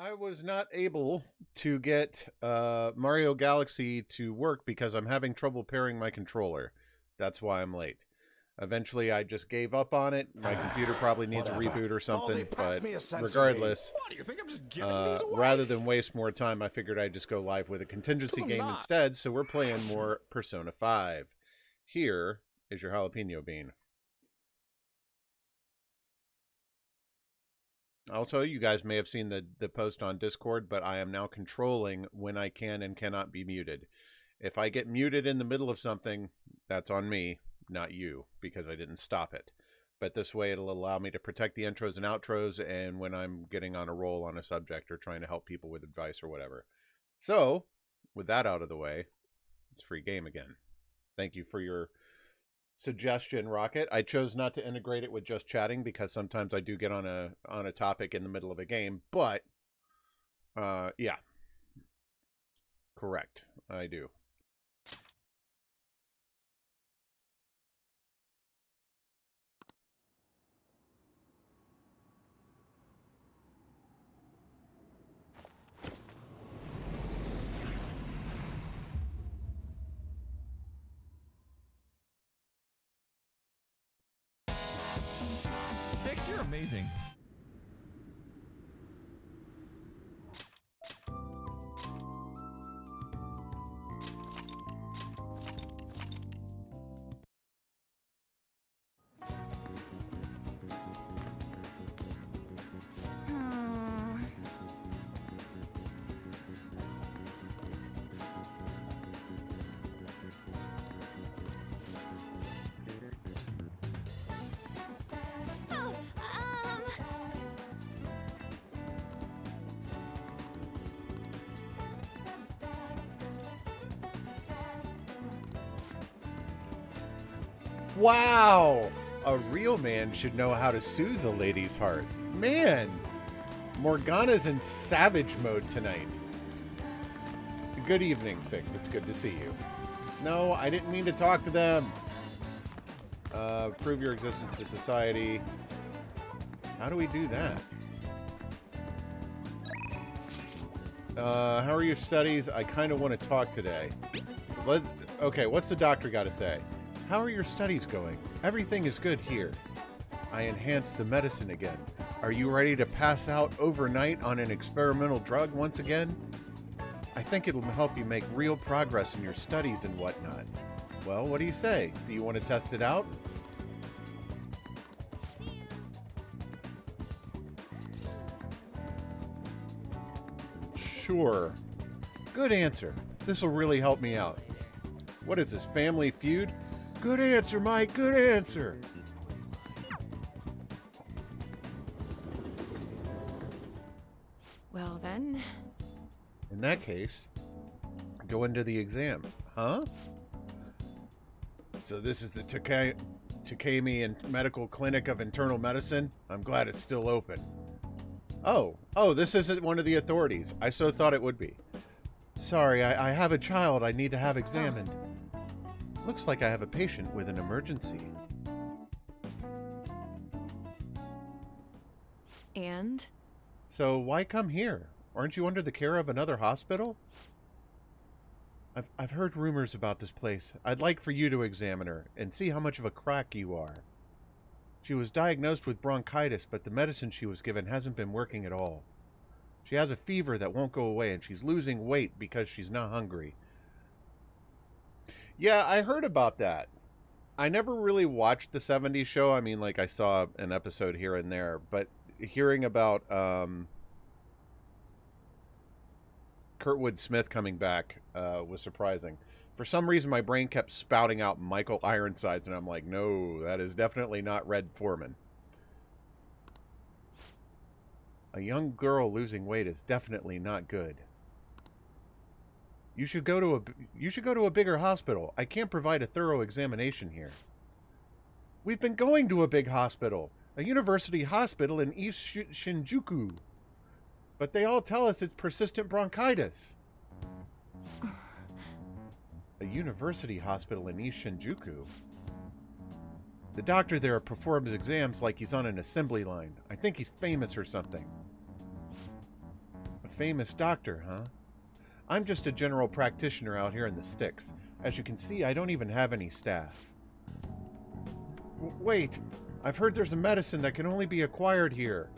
I was not able to get Mario Galaxy to work because I'm having trouble pairing my controller. That's why I'm late. Eventually, I just gave up on it. My computer probably needs a reboot or something, but regardless, What, do you think I'm just giving these away? rather than waste more time, I figured I'd just go live with a contingency game instead, so we're playing more Persona 5. Here is your jalapeno bean. Also, you guys may have seen the post on Discord, but I am now controlling when I can and cannot be muted. If I get muted in the middle of something, that's on me, not you, because I didn't stop it. But this way it'll allow me to protect the intros and outros and when I'm getting on a roll on a subject or trying to help people with advice or whatever. So, with that out of the way, it's free game again. Thank you for your suggestion, Rocket. I chose not to integrate it with just chatting because sometimes I do get on a topic in the middle of a game, but yeah. Correct. I do. Vix, you're amazing. Wow! A real man should know how to soothe a lady's heart. Man! Morgana's in savage mode tonight. Good evening, Fix. It's good to see you. No, I didn't mean to talk to them. Prove your existence to society. How do we do that? How are your studies? I kind of want to talk today. Okay, what's the doctor got to say? How are your studies going? Everything is good here. I enhanced the medicine again. Are you ready to pass out overnight on an experimental drug once again? I think it'll help you make real progress in your studies and whatnot. Well, what do you say? Do you want to test it out? Sure. Good answer. This will really help me out. What is this, Family Feud? Good answer, Mike. Good answer. Well, then. In that case, go into the exam. Huh? So this is the Takemi and Medical Clinic of Internal Medicine? I'm glad it's still open. Oh, this isn't one of the authorities. I so thought it would be. Sorry, I have a child I need to have examined. Looks like I have a patient with an emergency. And? So why come here? Aren't you under the care of another hospital? I've heard rumors about this place. I'd like for you to examine her and see how much of a crack you are. She was diagnosed with bronchitis, but the medicine she was given hasn't been working at all. She has a fever that won't go away, and she's losing weight because she's not hungry. Yeah, I heard about that. I never really watched the 70s show. I mean, like, I saw an episode here and there, but hearing about Kurtwood Smith coming back was surprising. For some reason, my brain kept spouting out Michael Ironsides, and I'm like, no, that is definitely not Red Foreman. A young girl losing weight is definitely not good. You should go to a bigger hospital. I can't provide a thorough examination here. We've been going to a big hospital, a university hospital in East Shinjuku. But they all tell us it's persistent bronchitis. A university hospital in East Shinjuku? The doctor there performs exams like he's on an assembly line. I think he's famous or something. Famous doctor, huh? I'm just a general practitioner out here in the sticks. As you can see, I don't even have any staff. Wait, I've heard there's a medicine that can only be acquired here.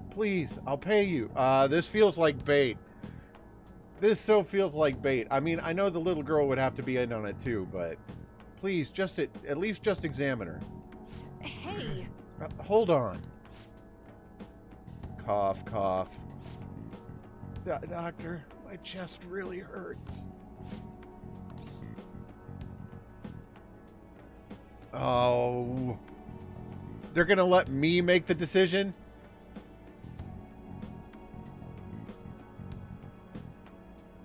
Please, I'll pay you. This feels like bait. This so feels like bait. I mean, I know the little girl would have to be in on it too, but please, just at least just examine her. Hey. Hold on. Cough, cough. Doctor, my chest really hurts. Oh. They're gonna let me make the decision?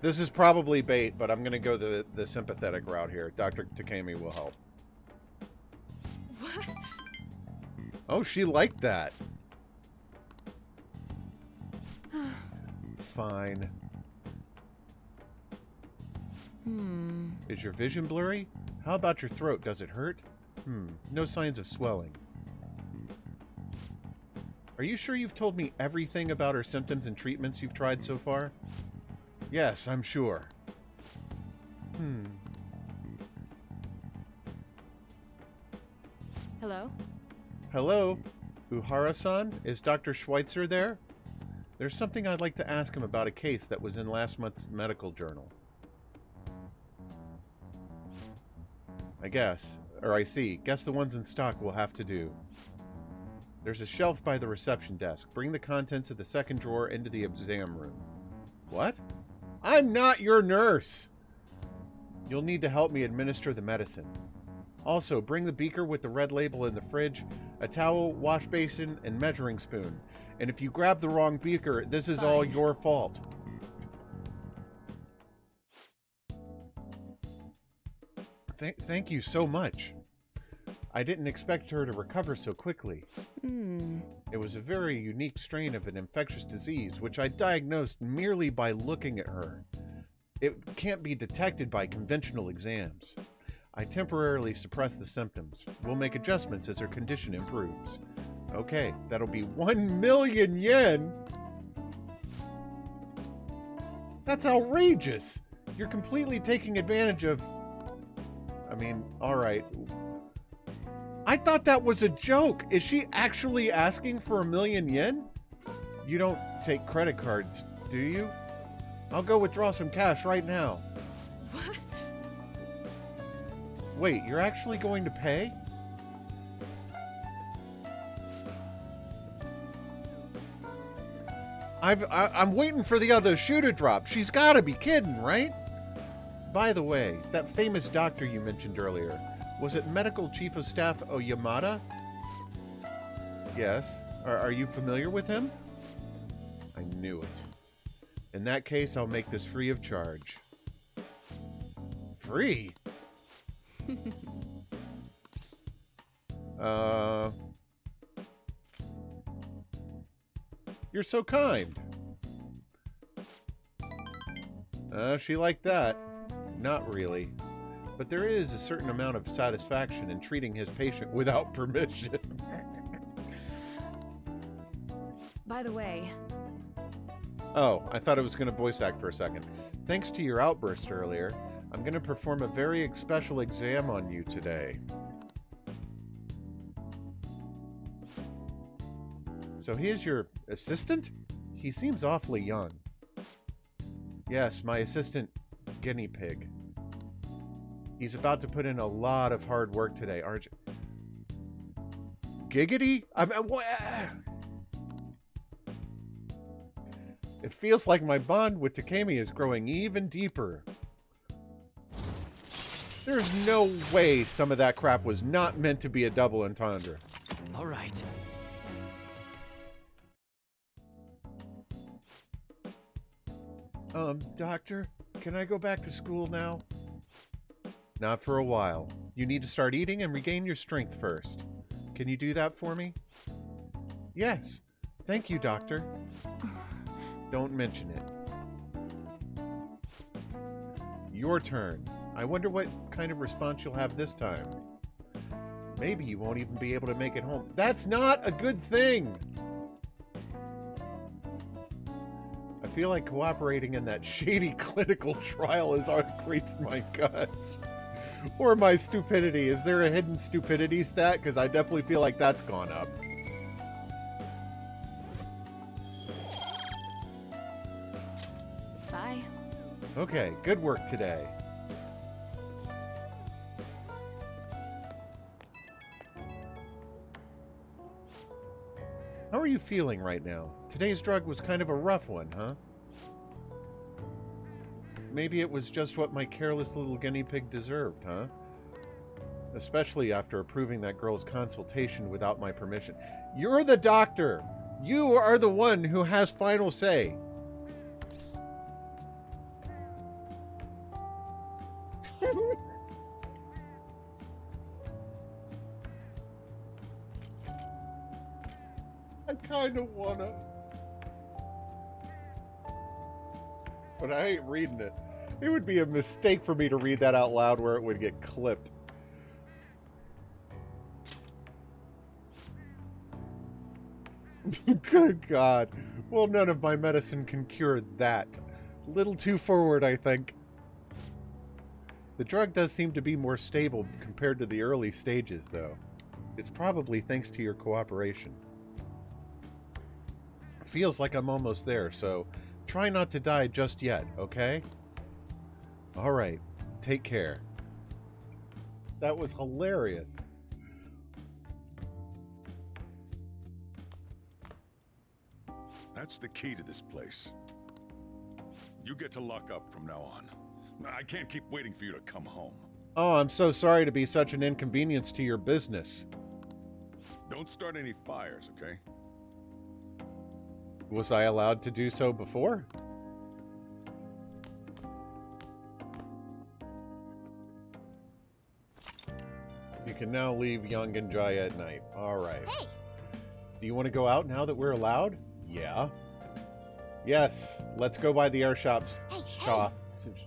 This is probably bait, but I'm gonna go the sympathetic route here. Dr. Takemi will help. What? Oh, she liked that. Fine. Is your vision blurry? How about your throat? Does it hurt? No signs of swelling. Are you sure you've told me everything about her symptoms and treatments you've tried so far? Yes, I'm sure. Hello? Hello? Uhara-san? Is Dr. Schweitzer there? There's something I'd like to ask him about a case that was in last month's medical journal. I guess. Or I see. Guess the ones in stock will have to do. There's a shelf by the reception desk. Bring the contents of the second drawer into the exam room. What? I'm not your nurse! You'll need to help me administer the medicine. Also, bring the beaker with the red label in the fridge, a towel, wash basin, and measuring spoon. And if you grab the wrong beaker, this is all your fault. Thank you so much. I didn't expect her to recover so quickly. It was a very unique strain of an infectious disease, which I diagnosed merely by looking at her. It can't be detected by conventional exams. I temporarily suppress the symptoms. We'll make adjustments as her condition improves. Okay, that'll be 1 million yen! That's outrageous! You're completely taking advantage of... I mean, alright. I thought that was a joke! Is she actually asking for 1 million yen? You don't take credit cards, do you? I'll go withdraw some cash right now. What? Wait, you're actually going to pay? I'm waiting for the other shoe to drop. She's gotta be kidding, right? By the way, that famous doctor you mentioned earlier, was it Medical Chief of Staff Oyamada? Yes. Are you familiar with him? I knew it. In that case, I'll make this free of charge. Free? You're so kind. She liked that. Not really. But there is a certain amount of satisfaction in treating his patient without permission. By the way... Oh, I thought it was going to voice act for a second. Thanks to your outburst earlier, I'm going to perform a very special exam on you today. So he is your assistant? He seems awfully young. Yes, my assistant, guinea pig. He's about to put in a lot of hard work today, aren't you? Giggity? What? It feels like my bond with Takemi is growing even deeper. There's no way some of that crap was not meant to be a double entendre. All right. Doctor, can I go back to school now? Not for a while. You need to start eating and regain your strength first. Can you do that for me? Yes. Thank you, Doctor. Don't mention it. Your turn. I wonder what kind of response you'll have this time. Maybe you won't even be able to make it home. That's not a good thing! I feel like cooperating in that shady clinical trial has increased my guts. Or my stupidity. Is there a hidden stupidity stat? Because I definitely feel like that's gone up. Bye. Okay, good work today. How are you feeling right now? Today's drug was kind of a rough one, huh? Maybe it was just what my careless little guinea pig deserved, huh? Especially after approving that girl's consultation without my permission. You're the doctor! You are the one who has final say. I kind of wanna. But I ain't reading it. It would be a mistake for me to read that out loud where it would get clipped. Good God. Well, none of my medicine can cure that. Little too forward, I think. The drug does seem to be more stable compared to the early stages, though. It's probably thanks to your cooperation. Feels like I'm almost there, so try not to die just yet, okay? Alright, take care. That was hilarious. That's the key to this place. You get to lock up from now on. I can't keep waiting for you to come home. Oh, I'm so sorry to be such an inconvenience to your business. Don't start any fires, okay? Was I allowed to do so before? You can now leave Young and Jaya at night. Alright. Hey! Do you want to go out now that we're allowed? Yeah. Yes, let's go by the airsoft shop.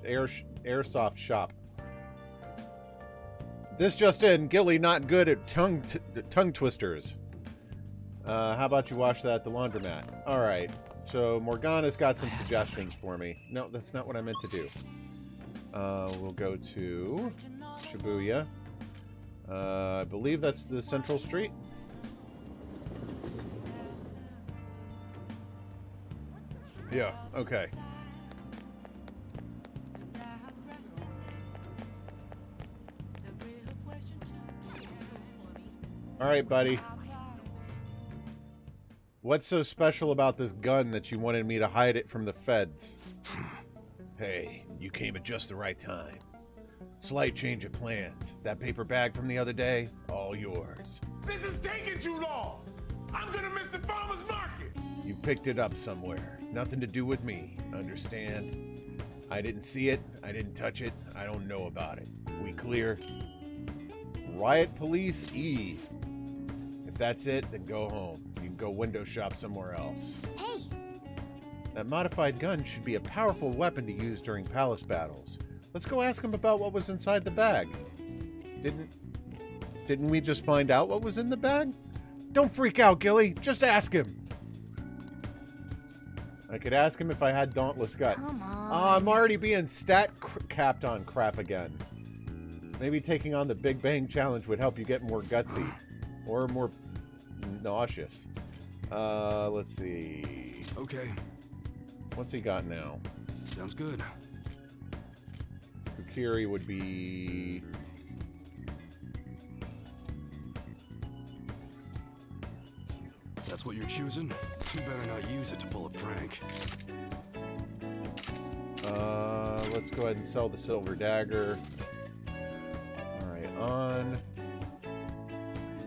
Airsoft shop. This just in, Gilly not good at tongue twisters. How about you wash that at the laundromat? Alright, so Morgana's got some suggestions for me. No, that's not what I meant to do. We'll go to Shibuya. I believe that's the Central Street. Yeah, okay. Alright, buddy. What's so special about this gun that you wanted me to hide it from the feds? Hey, you came at just the right time. Slight change of plans. That paper bag from the other day, all yours. This is taking too long. I'm gonna miss the farmer's market. You picked it up somewhere. Nothing to do with me. Understand? I didn't see it. I didn't touch it. I don't know about it. We clear? Riot Police E. If that's it, then go home. You can go window shop somewhere else. Hey! That modified gun should be a powerful weapon to use during palace battles. Let's go ask him about what was inside the bag. Didn't we just find out what was in the bag? Don't freak out, Gilly. Just ask him. I could ask him if I had dauntless guts. Come on. Oh, I'm already being capped on crap again. Maybe taking on the Big Bang Challenge would help you get more gutsy. Or more nauseous. Let's see. Okay, What's he got now? sounds good. Kukiri would be... That's what you're choosing? You better not use it to pull a prank. Let's go ahead and sell the silver dagger. Alright, On.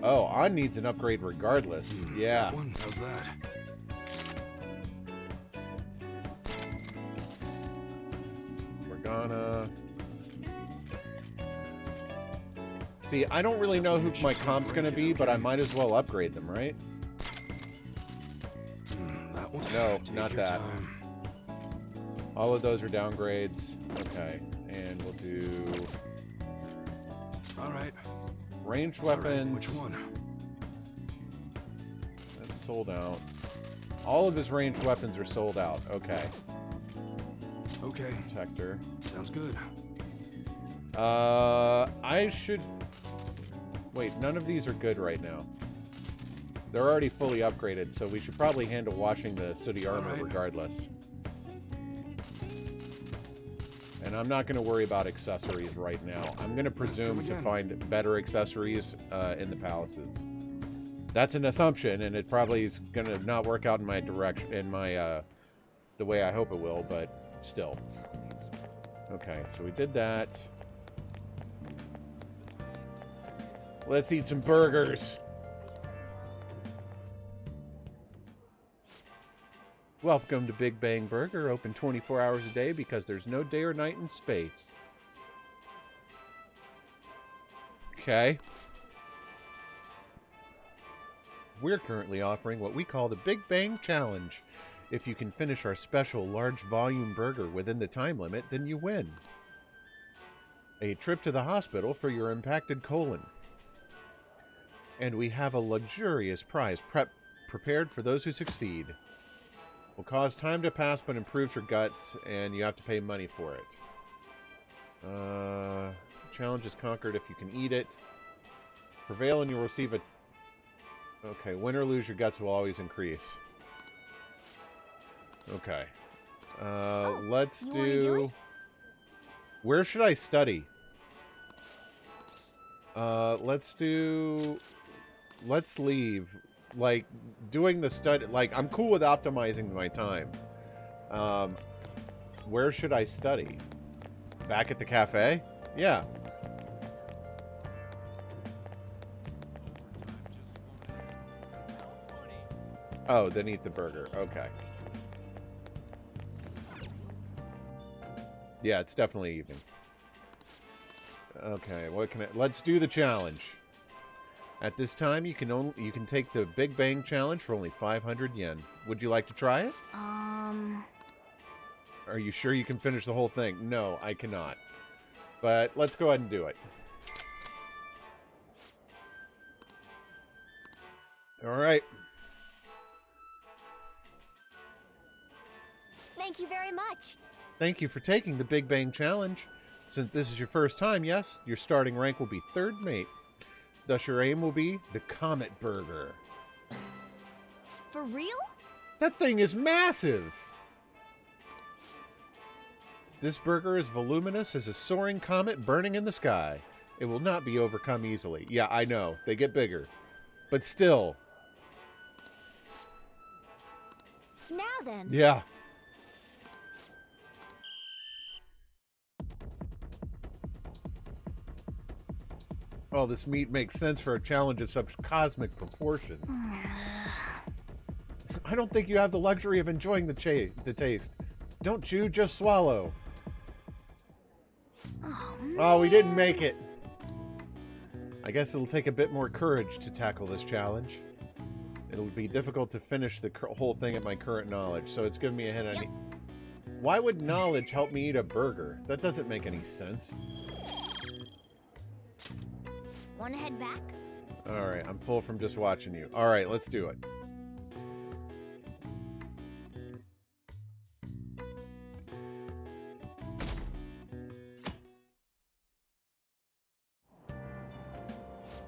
Oh, On needs an upgrade regardless. Yeah. That one? How's that? Morgana. See, I don't really know who my comp's gonna be, but I might as well upgrade them, right? That one? No, Take not your that. time. All of those are downgrades. Okay, and we'll do All right. ranged All right, weapons. which one? That's sold out. All of his ranged weapons are sold out. Okay. Okay, detector. sounds good. I should... Wait, none of these are good right now. They're already fully upgraded, so we should probably handle washing the sooty armor Alright. regardless. And I'm not going to worry about accessories right now. I'm going to presume to find better accessories in the palaces. That's an assumption, and it probably is going to not work out in my direction, in my, the way I hope it will, but still. Okay, so we did that. Let's eat some burgers. Welcome to Big Bang Burger, open 24 hours a day because there's no day or night in space. Okay. We're currently offering what we call the Big Bang Challenge. If you can finish our special large volume burger within the time limit, then you win. A trip to the hospital for your impacted colon. And we have a luxurious prize prepared for those who succeed. Will cause time to pass but improves your guts, and you have to pay money for it. Challenge is conquered if you can eat it. Prevail and you'll receive a... Okay, win or lose, your guts will always increase. Okay. Let's do... Where should I study? Let's do... Let's leave. Like, doing the study... Like, I'm cool with optimizing my time. Where should I study? Back at the cafe? Yeah. Oh, then eat the burger. Okay. Yeah, it's definitely evening. Okay, what can I... Let's do the challenge. At this time, you can take the Big Bang Challenge for only 500 yen. Would you like to try it? Are you sure you can finish the whole thing? No, I cannot. But let's go ahead and do it. All right. Thank you very much. Thank you for taking the Big Bang Challenge. Since this is your first time, yes, your starting rank will be third mate. Thus, your aim will be the Comet Burger. For real? That thing is massive! This burger is voluminous as a soaring comet burning in the sky. It will not be overcome easily. Yeah, I know. They get bigger. But still. Now then. Yeah. Oh, this meat makes sense for a challenge of such cosmic proportions. I don't think you have the luxury of enjoying the taste. Don't chew, just swallow. Oh, we didn't make it. I guess it'll take a bit more courage to tackle this challenge. It'll be difficult to finish the whole thing at my current knowledge, so it's giving me a hint. I need... Why would knowledge help me eat a burger? That doesn't make any sense. Wanna head back? Alright, I'm full from just watching you. Alright, let's do it.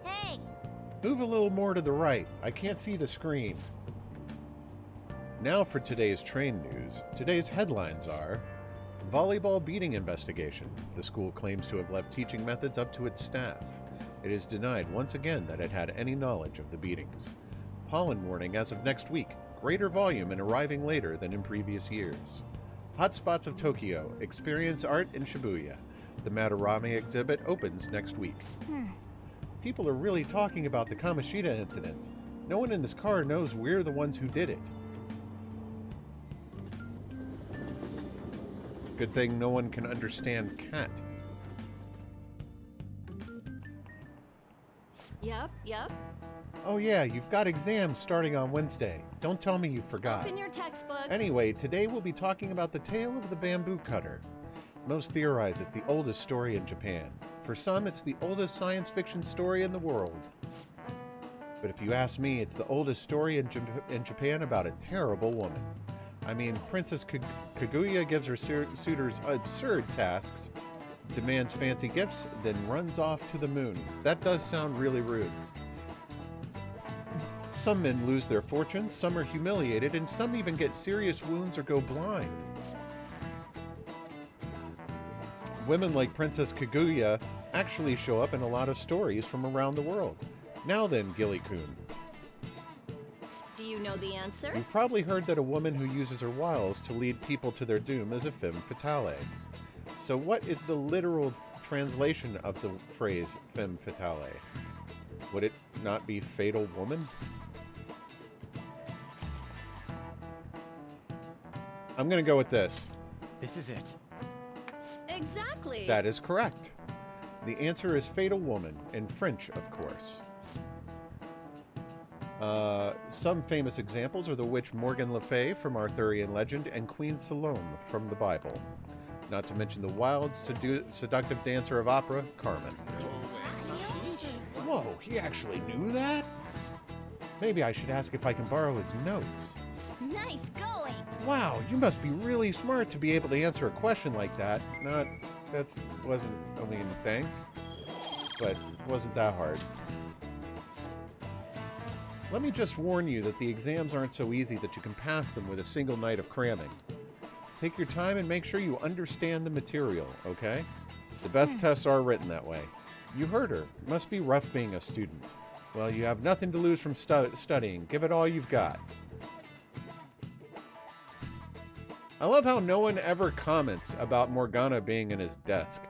Hey! Move a little more to the right. I can't see the screen. Now for today's train news. Today's headlines are: volleyball beating investigation. The school claims to have left teaching methods up to its staff. It is denied once again that it had any knowledge of the beatings. Pollen warning as of next week. Greater volume and arriving later than in previous years. Hotspots of Tokyo. Experience art in Shibuya. The Madarame exhibit opens next week. People are really talking about the Kamoshida incident. No one in this car knows we're the ones who did it. Good thing no one can understand cat. Yep. Oh yeah, you've got exams starting on Wednesday. Don't tell me you forgot. Open your textbooks. Anyway, today we'll be talking about the tale of the bamboo cutter. Most theorize it's the oldest story in Japan. For some, it's the oldest science fiction story in the world. But if you ask me, it's the oldest story in Japan about a terrible woman. I mean, Princess Kaguya gives her suitors absurd tasks, demands fancy gifts, then runs off to the moon. That does sound really rude. Some men lose their fortunes, some are humiliated, and some even get serious wounds or go blind. Women like Princess Kaguya actually show up in a lot of stories from around the world. Now then, Gilly-kun. Do you know the answer? You've probably heard that a woman who uses her wiles to lead people to their doom is a femme fatale. So what is the literal translation of the phrase femme fatale? Would it not be fatal woman? I'm going to go with this. This is it. Exactly. That is correct. The answer is fatal woman, in French, of course. Some famous examples are the witch Morgan Le Fay from Arthurian legend and Queen Salome from the Bible. Not to mention the wild, seductive dancer of opera, Carmen. Whoa, he actually knew that? Maybe I should ask if I can borrow his notes. Nice going. Wow, you must be really smart to be able to answer a question like that. Thanks. But it wasn't that hard. Let me just warn you that the exams aren't so easy that you can pass them with a single night of cramming. Take your time and make sure you understand the material, okay? The best tests are written that way. You heard her. It must be rough being a student. Well, you have nothing to lose from studying. Give it all you've got. I love how no one ever comments about Morgana being in his desk.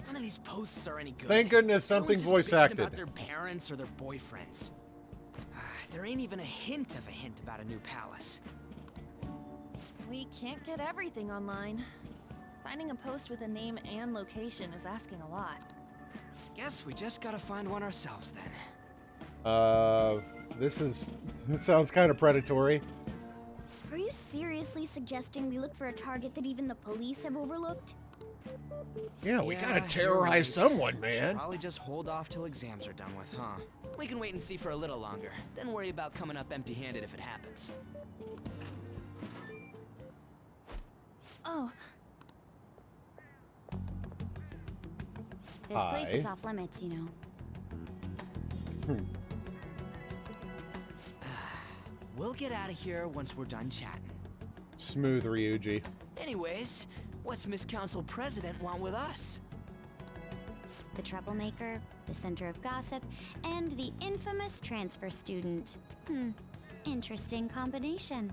None of these posts are any good. Thank goodness something Everyone's voice just bitching acted. about their parents or their boyfriends. There ain't even a hint about a new palace. We can't get everything online. Finding a post with a name and location is asking a lot. Guess we just gotta find one ourselves then. It sounds kind of predatory. Are you seriously suggesting we look for a target that even the police have overlooked? Yeah, we gotta you're terrorize right. someone, Should man. probably just hold off till exams are done with, huh? We can wait and see for a little longer, then worry about coming up empty-handed if it happens. Oh, This place is Hi. off limits, you know. We'll get out of here once we're done chatting. Smooth, Ryuji. Anyways, what's Miss Council President want with us? The troublemaker, the center of gossip, and the infamous transfer student. Interesting combination.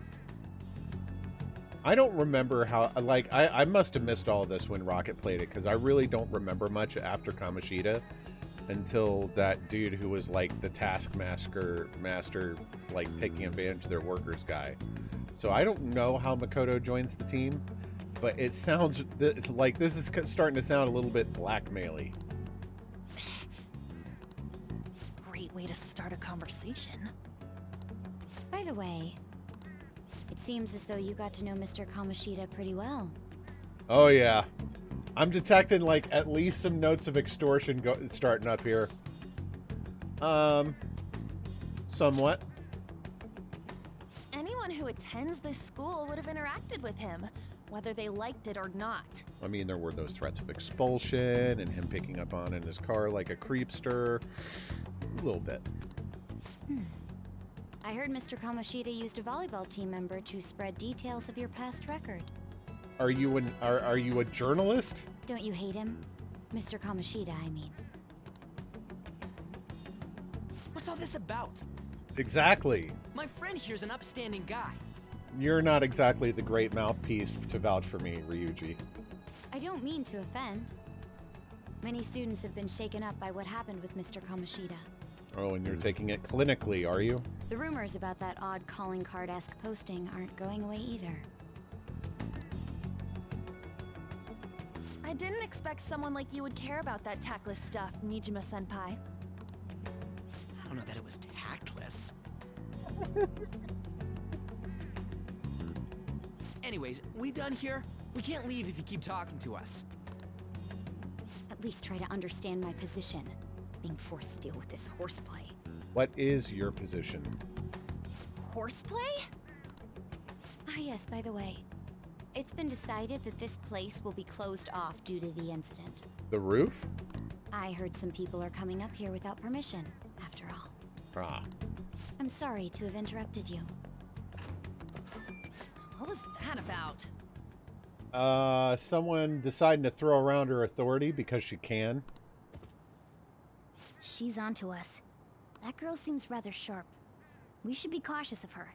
I don't remember how, I must have missed all this when Rocket played it, because I really don't remember much after Kamoshida until that dude who was, like, the taskmaster, like, taking advantage of their workers guy. So I don't know how Makoto joins the team, but it sounds like this is starting to sound a little bit blackmail-y. great way to start a conversation. By the way, it seems as though you got to know Mr. Kamoshida pretty well. Oh, yeah. I'm detecting, like, at least some notes of extortion starting up here. Somewhat. Anyone who attends this school would have interacted with him, whether they liked it or not. I mean, there were those threats of expulsion and him picking up on in his car like a creepster. A little bit. I heard Mr. Kamoshida used a volleyball team member to spread details of your past record. Are you a journalist? Don't you hate him? Mr. Kamoshida, I mean. What's all this about? Exactly. My friend here's an upstanding guy. You're not exactly the great mouthpiece to vouch for me, Ryuji. I don't mean to offend. Many students have been shaken up by what happened with Mr. Kamoshida. Oh, and you're taking it clinically, are you? The rumors about that odd calling card-esque posting aren't going away either. I didn't expect someone like you would care about that tactless stuff, Nijima-senpai. I don't know that it was tactless. Anyways, we done here? We can't leave if you keep talking to us. At least try to understand my position. Being forced to deal with this horseplay. What is your position? Horseplay? Ah, yes, by the way. It's been decided that this place will be closed off due to the incident. The roof? I heard some people are coming up here without permission, after all. Ah. I'm sorry to have interrupted you. What was that about? Someone deciding to throw around her authority because she can. She's onto us. That girl seems rather sharp. We should be cautious of her.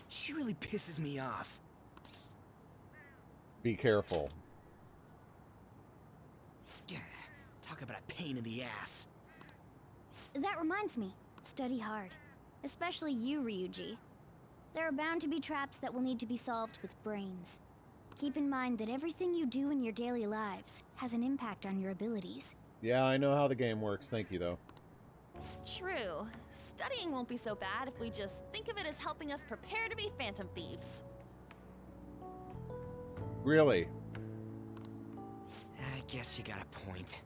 She really pisses me off. Be careful. Yeah, talk about a pain in the ass. That reminds me, study hard. Especially you, Ryuji. There are bound to be traps that will need to be solved with brains. Keep in mind that everything you do in your daily lives has an impact on your abilities. Yeah, I know how the game works. Thank you, though. True. Studying won't be so bad if we just think of it as helping us prepare to be Phantom Thieves. Really? I guess you got a point.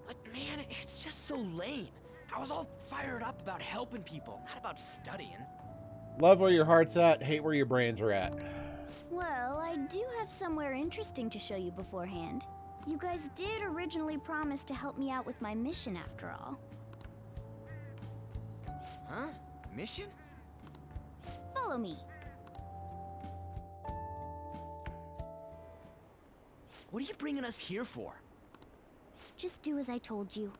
But man, it's just so lame. I was all fired up about helping people, not about studying. Love where your heart's at, hate where your brains are at. Well, I do have somewhere interesting to show you beforehand. You guys did originally promise to help me out with my mission after all. Huh? Mission? Follow me. What are you bringing us here for? Just do as I told you.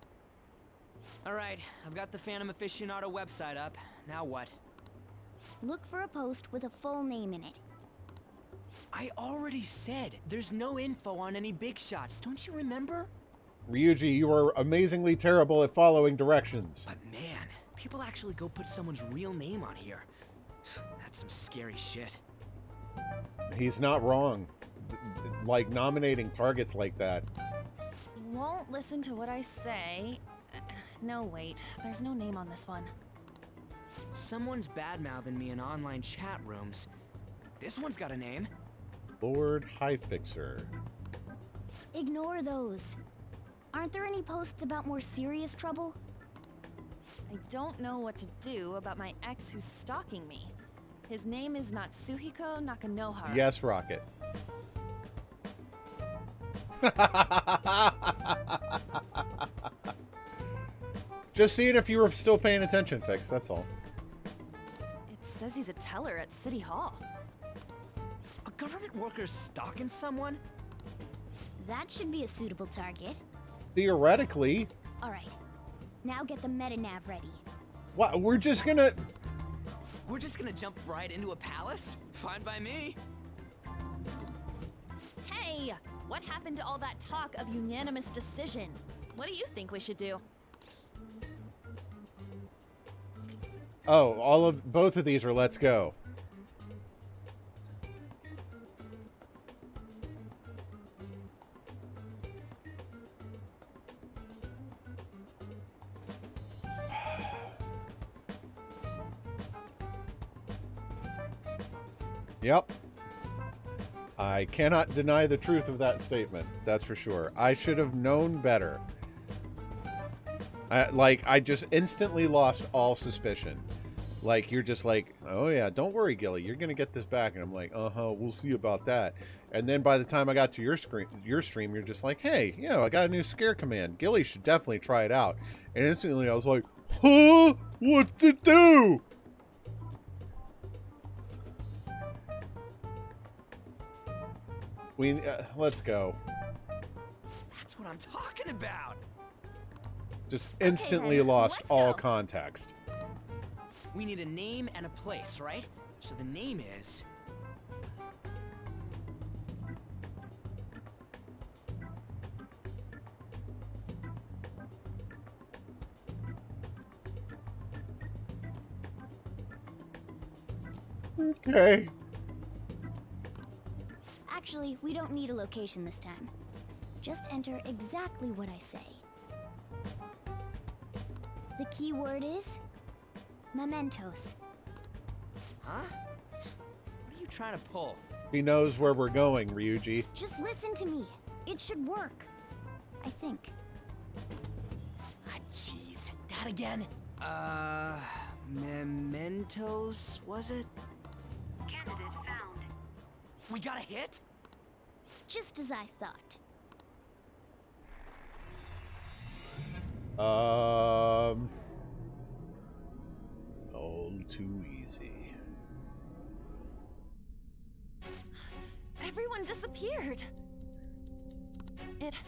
Alright, I've got the Phantom Aficionado website up. Now what? Look for a post with a full name in it. I already said there's no info on any big shots, don't you remember? Ryuji, you are amazingly terrible at following directions. But man, people actually go put someone's real name on here. That's some scary shit. He's not wrong. Like, nominating targets like that. You won't listen to what I say. No, wait. There's no name on this one. Someone's bad-mouthing me in online chat rooms. This one's got a name. Lord Highfixer. Ignore those. Aren't there any posts about more serious trouble? I don't know what to do about my ex who's stalking me. His name is Natsuhiko Nakanohara. Yes, Rocket. Just seeing if you were still paying attention, Fix, that's all. It says he's a teller at City Hall. A government worker stalking someone? That should be a suitable target. Theoretically. Alright. Now get the meta-nav ready. What? We're just gonna jump right into a palace? Fine by me. Hey! What happened to all that talk of unanimous decision? What do you think we should do? Oh, both of these are let's go. Yep. I cannot deny the truth of that statement. That's for sure. I should have known better. I just instantly lost all suspicion. Like, you're just like, oh yeah, don't worry, Gilly, you're gonna get this back. And I'm like, we'll see about that. And then by the time I got to your stream, you're just like, hey, yeah, I got a new scare command. Gilly should definitely try it out. And instantly I was like, huh? What's it do? Let's go. That's what I'm talking about. Just instantly then, lost let's all go. context. We need a name and a place, right? So the name is... Okay. Actually, we don't need a location this time. Just enter exactly what I say. The key word is... Mementos. Huh? What are you trying to pull? He knows where we're going, Ryuji. Just listen to me. It should work. I think. Ah, jeez. That again? Mementos, was it? Candidate We got a hit? Just as I thought. All too easy. Everyone disappeared. It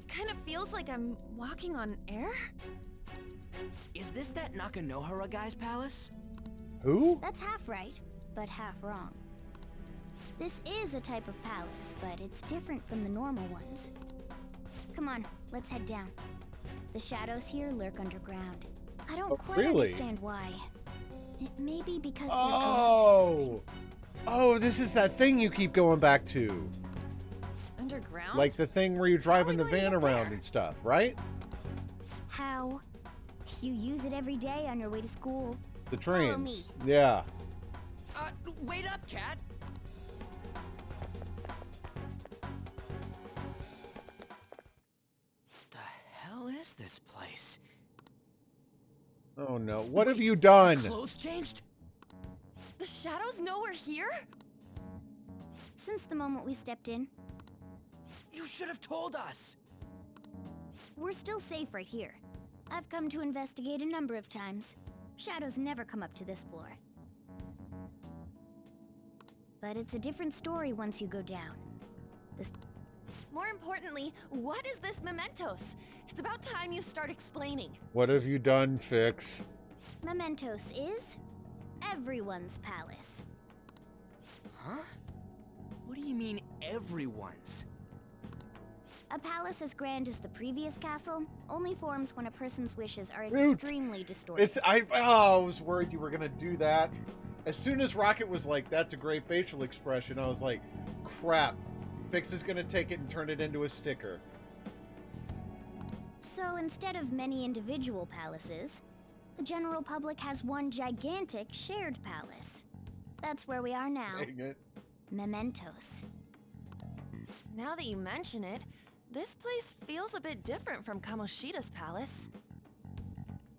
kind of feels like I'm walking on air. Is this that Nakanohara guy's palace? Who? That's half right, but half wrong. This is a type of palace, but it's different from the normal ones. Come on, let's head down. The shadows here lurk underground. I don't quite understand why. It may be because they're drawn to something. Oh, this is that thing you keep going back to. Underground? Like the thing where you're driving the How are we going van to get around there? and stuff, right? How? You use it every day on your way to school. The Follow trains. me. Yeah. Wait up, Cat. The hell is this place? Oh no. What have Wait, you done? Clothes changed? The shadows know we're here? Since the moment we stepped in, You should have told us. we're still safe right here. I've come to investigate a number of times. Shadows never come up to this floor. But it's a different story once you go down. More importantly, what is this Mementos? It's about time you start explaining. What have you done, Fix? Mementos is everyone's palace. Huh? What do you mean, everyone's? A palace as grand as the previous castle only forms when a person's wishes are Root. extremely distorted. I was worried you were gonna do that. As soon as Rocket was like, "That's a great facial expression," I was like, "Crap, Fix is gonna take it and turn it into a sticker." So instead of many individual palaces, the general public has one gigantic shared palace. That's where we are now. Dang it. Mementos. Now that you mention it, this place feels a bit different from Kamoshida's palace.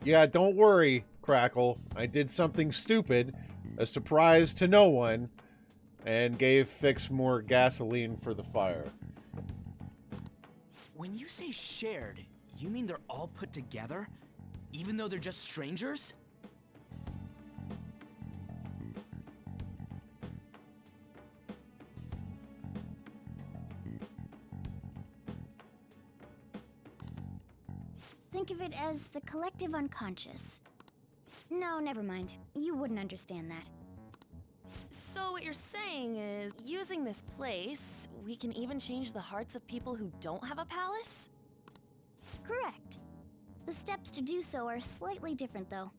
Yeah, don't worry, Crackle. I did something stupid, a surprise to no one, and gave Fix more gasoline for the fire. When you say shared, you mean they're all put together? Even though they're just strangers? Think of it as the collective unconscious. No, never mind. You wouldn't understand that. So what you're saying is, using this place, we can even change the hearts of people who don't have a palace? Correct. The steps to do so are slightly different, though.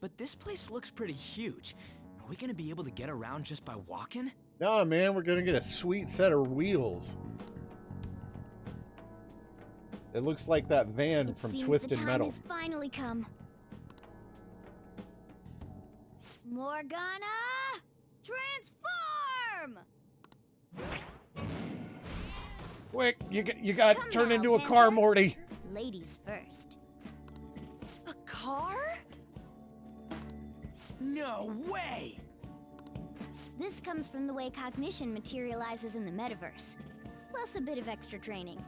But this place looks pretty huge. Are we gonna be able to get around just by walking? Nah, man, we're gonna get a sweet set of wheels. It looks like that van from Seems Twisted the time Metal. has finally come. Morgana! Transform! Quick, you got to Come turn now, into a Panther. car, Morty. Ladies first. A car? No way! This comes from the way cognition materializes in the metaverse. Plus a bit of extra training.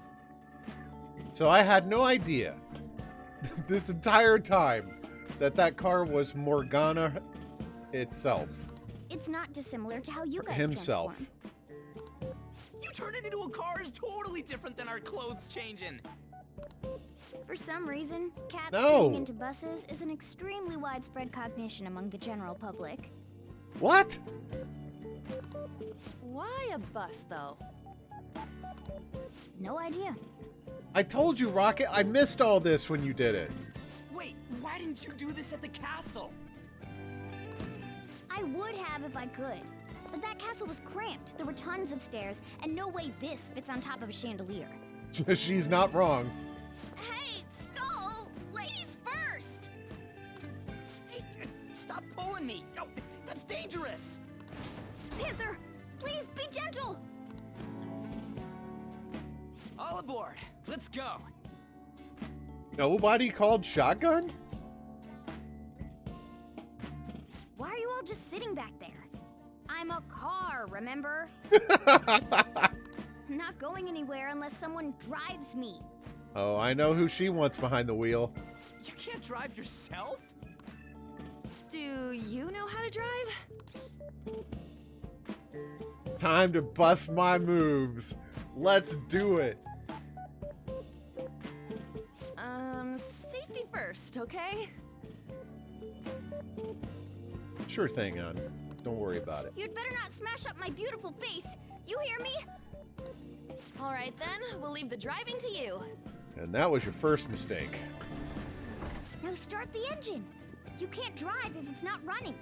So I had no idea this entire time that car was Morgana itself. It's not dissimilar to how you guys Himself. transform. You turning into a car is totally different than our clothes changing. For some reason, cats No. turning into buses is an extremely widespread cognition among the general public. What? Why a bus, though? No idea. I told you, Rocket, I missed all this when you did it. Wait, why didn't you do this at the castle? I would have if I could. But that castle was cramped. There were tons of stairs, and no way this fits on top of a chandelier. She's not wrong. Hey, Skull! Ladies first! Hey, stop pulling me! Oh, that's dangerous! Panther, please be gentle! All aboard! Let's go! Nobody called Shotgun? Why are you all just sitting back there? I'm I'm a car, remember? I'm not going anywhere unless someone drives me. Oh, I know who she wants behind the wheel. You can't drive yourself? Do you know how to drive? Time to bust my moves. Let's do it. Safety first, okay? Sure thing, hon. Don't worry about it. You'd better not smash up my beautiful face. You hear me? All right then, we'll leave the driving to you. And that was your first mistake. Now start the engine. You can't drive if it's not running.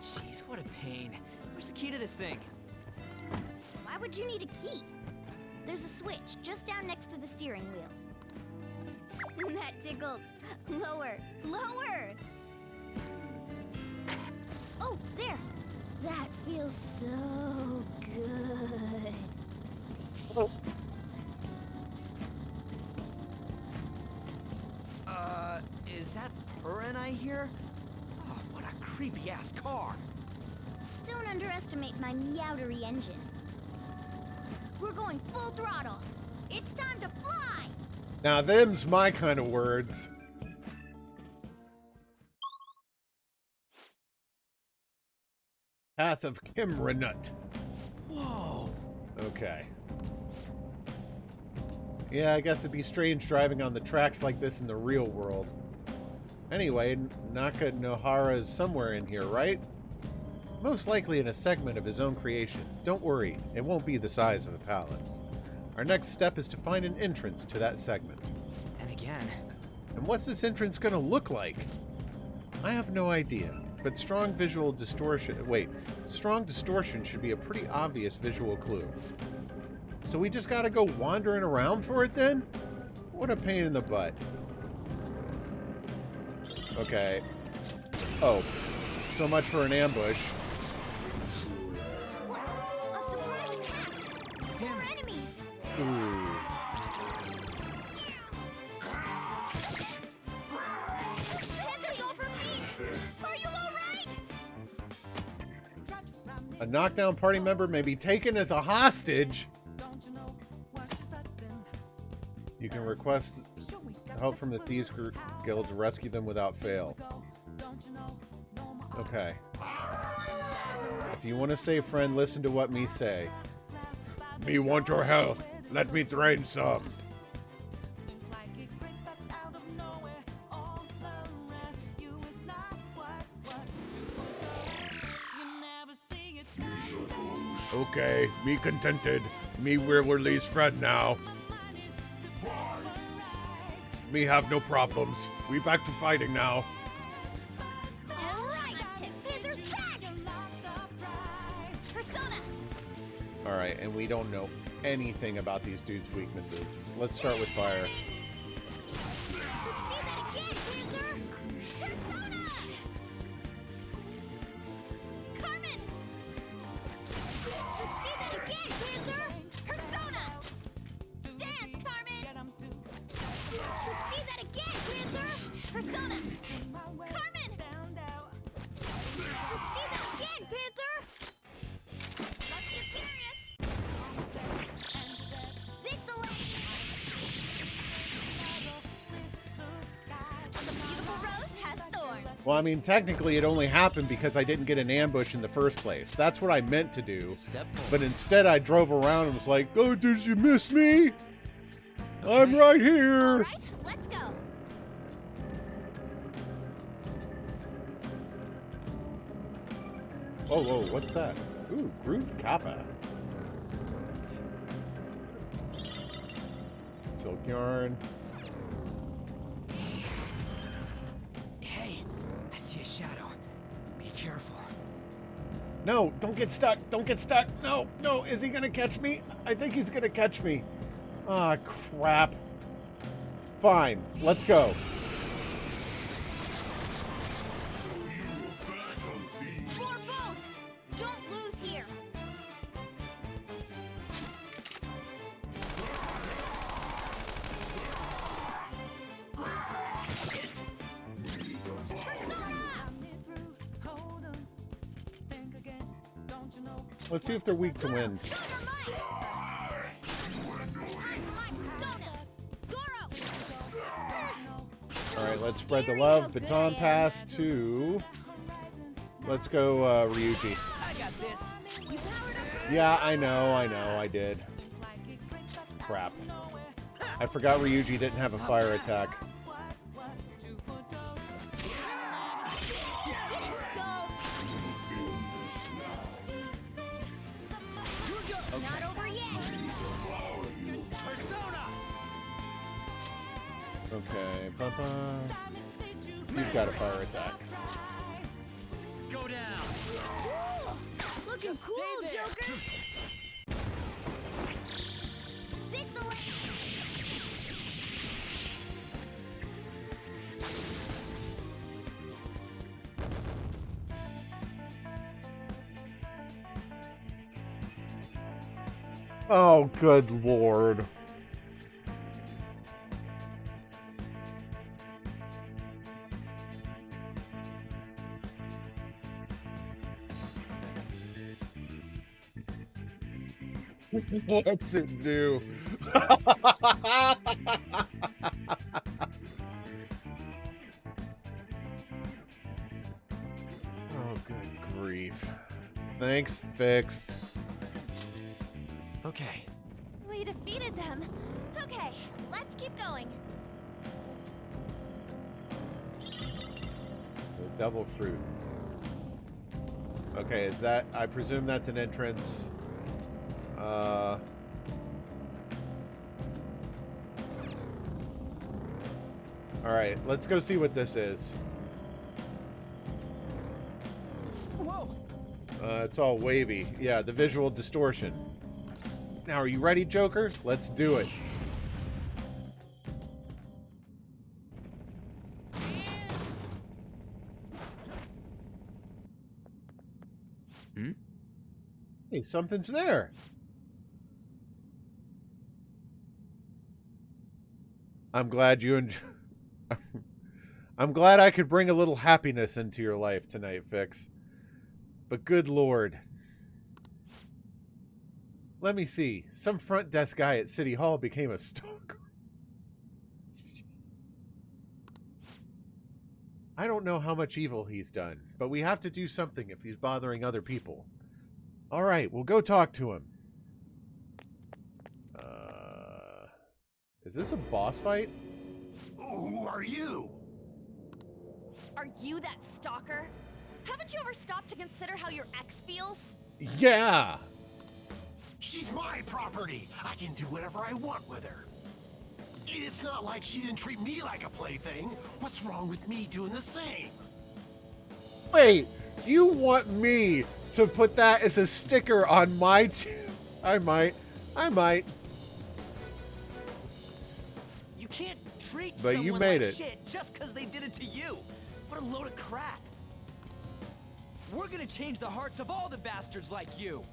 Jeez, what a pain. Where's the key to this thing? Why would you need a key? There's a switch just down next to the steering wheel. That tickles. Lower, lower. Oh, there. That feels so good. Is that purring I hear? Oh, what a creepy-ass car. Don't underestimate my meowdery engine. We're going full throttle. It's time to fly! Now, them's my kind of words. Path of Kimranut. Whoa. Okay. Yeah, I guess it'd be strange driving on the tracks like this in the real world. Anyway, Naka Nohara's somewhere in here, right? Most likely in a segment of his own creation. Don't worry, it won't be the size of a palace. Our next step is to find an entrance to that segment. And again. And what's this entrance gonna look like? I have no idea, but strong distortion should be a pretty obvious visual clue. So we just gotta go wandering around for it then? What a pain in the butt. Okay. Oh, so much for an ambush. A surprise attack! Damn More it. enemies! Ooh. Panther's off her feet! Are you alright? A knockdown party member may be taken as a hostage. You can request help from the Thieves Guild to rescue them without fail. Okay. If you want to save friend, listen to what me say. Me want your help. Let me drain some. Okay, me contented. Me will release friend now. Me have no problems. We back to fighting now. Alright! Panther's back! Persona! Alright, and we don't know anything about these dudes' weaknesses. Let's start with fire. See that again, Panther! Persona! Carmen! See that again, Panther! Persona! Dance, Carmen! See that again, Panther! Persona! Carmen! See that again, Panther! Let's get serious! This'll it! The beautiful rose has thorns. Well, I mean, technically it only happened because I didn't get an ambush in the first place. That's what I meant to do. Step forward. But instead I drove around and was like, oh, did you miss me? I'm right here. All right, let's go. Oh, whoa, what's that? Ooh, Groove Kappa. Silk yarn. Hey, I see a shadow. Be careful. No, don't get stuck. Don't get stuck. No, no. Is he going to catch me? I think he's going to catch me. Ah, crap. Fine. Let's go. More bows! Don't lose here. Let's see if they're weak to wind. Alright, let's spread the love. Baton pass to... Let's go, Ryuji. I got this. Yeah, I know, I did. Crap. I forgot Ryuji didn't have a fire attack. Okay, Papa. You've got a fire attack. Go down. Looking Just cool, stay there. Joker. This'll... Oh, good lord. What's it do? Oh, good grief. Thanks, Fix. Okay. We defeated them. Okay, let's keep going. The double fruit. Okay, is that... I presume that's an entrance. Alright, let's go see what this is. Whoa. It's all wavy. Yeah, the visual distortion. Now, are you ready, Joker? Let's do it. Hmm? Hey, something's there. I'm glad you enjoy... I'm glad I could bring a little happiness into your life tonight, Fix. But good lord. Let me see. Some front desk guy at City Hall became a stalker. I don't know how much evil he's done, but we have to do something if he's bothering other people. Alright, we'll go talk to him. Is this a boss fight? Who are you? Are you that stalker? Haven't you ever stopped to consider how your ex feels? Yeah! She's my property. I can do whatever I want with her. It's not like she didn't treat me like a plaything. What's wrong with me doing the same? Wait, you want me to put that as a sticker on my... I might. You can't treat But someone you made like it. shit just because they did it to you. What a load of crap. We're gonna change the hearts of all the bastards like you.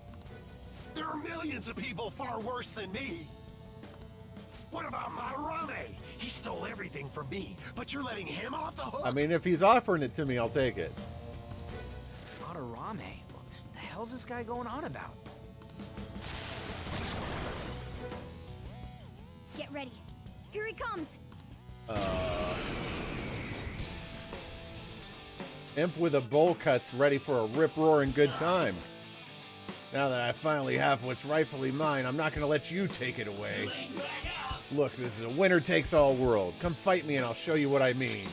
There are millions of people far worse than me. What about Madarame? He stole everything from me, but you're letting him off the hook? I mean, if he's offering it to me, I'll take it. Madarame? What the hell's this guy going on about? Get ready. Here he comes. Imp with a bowl cut's ready for a rip-roaring good time. Now that I finally have what's rightfully mine, I'm not going to let you take it away. Look, this is a winner-takes-all world. Come fight me and I'll show you what I mean.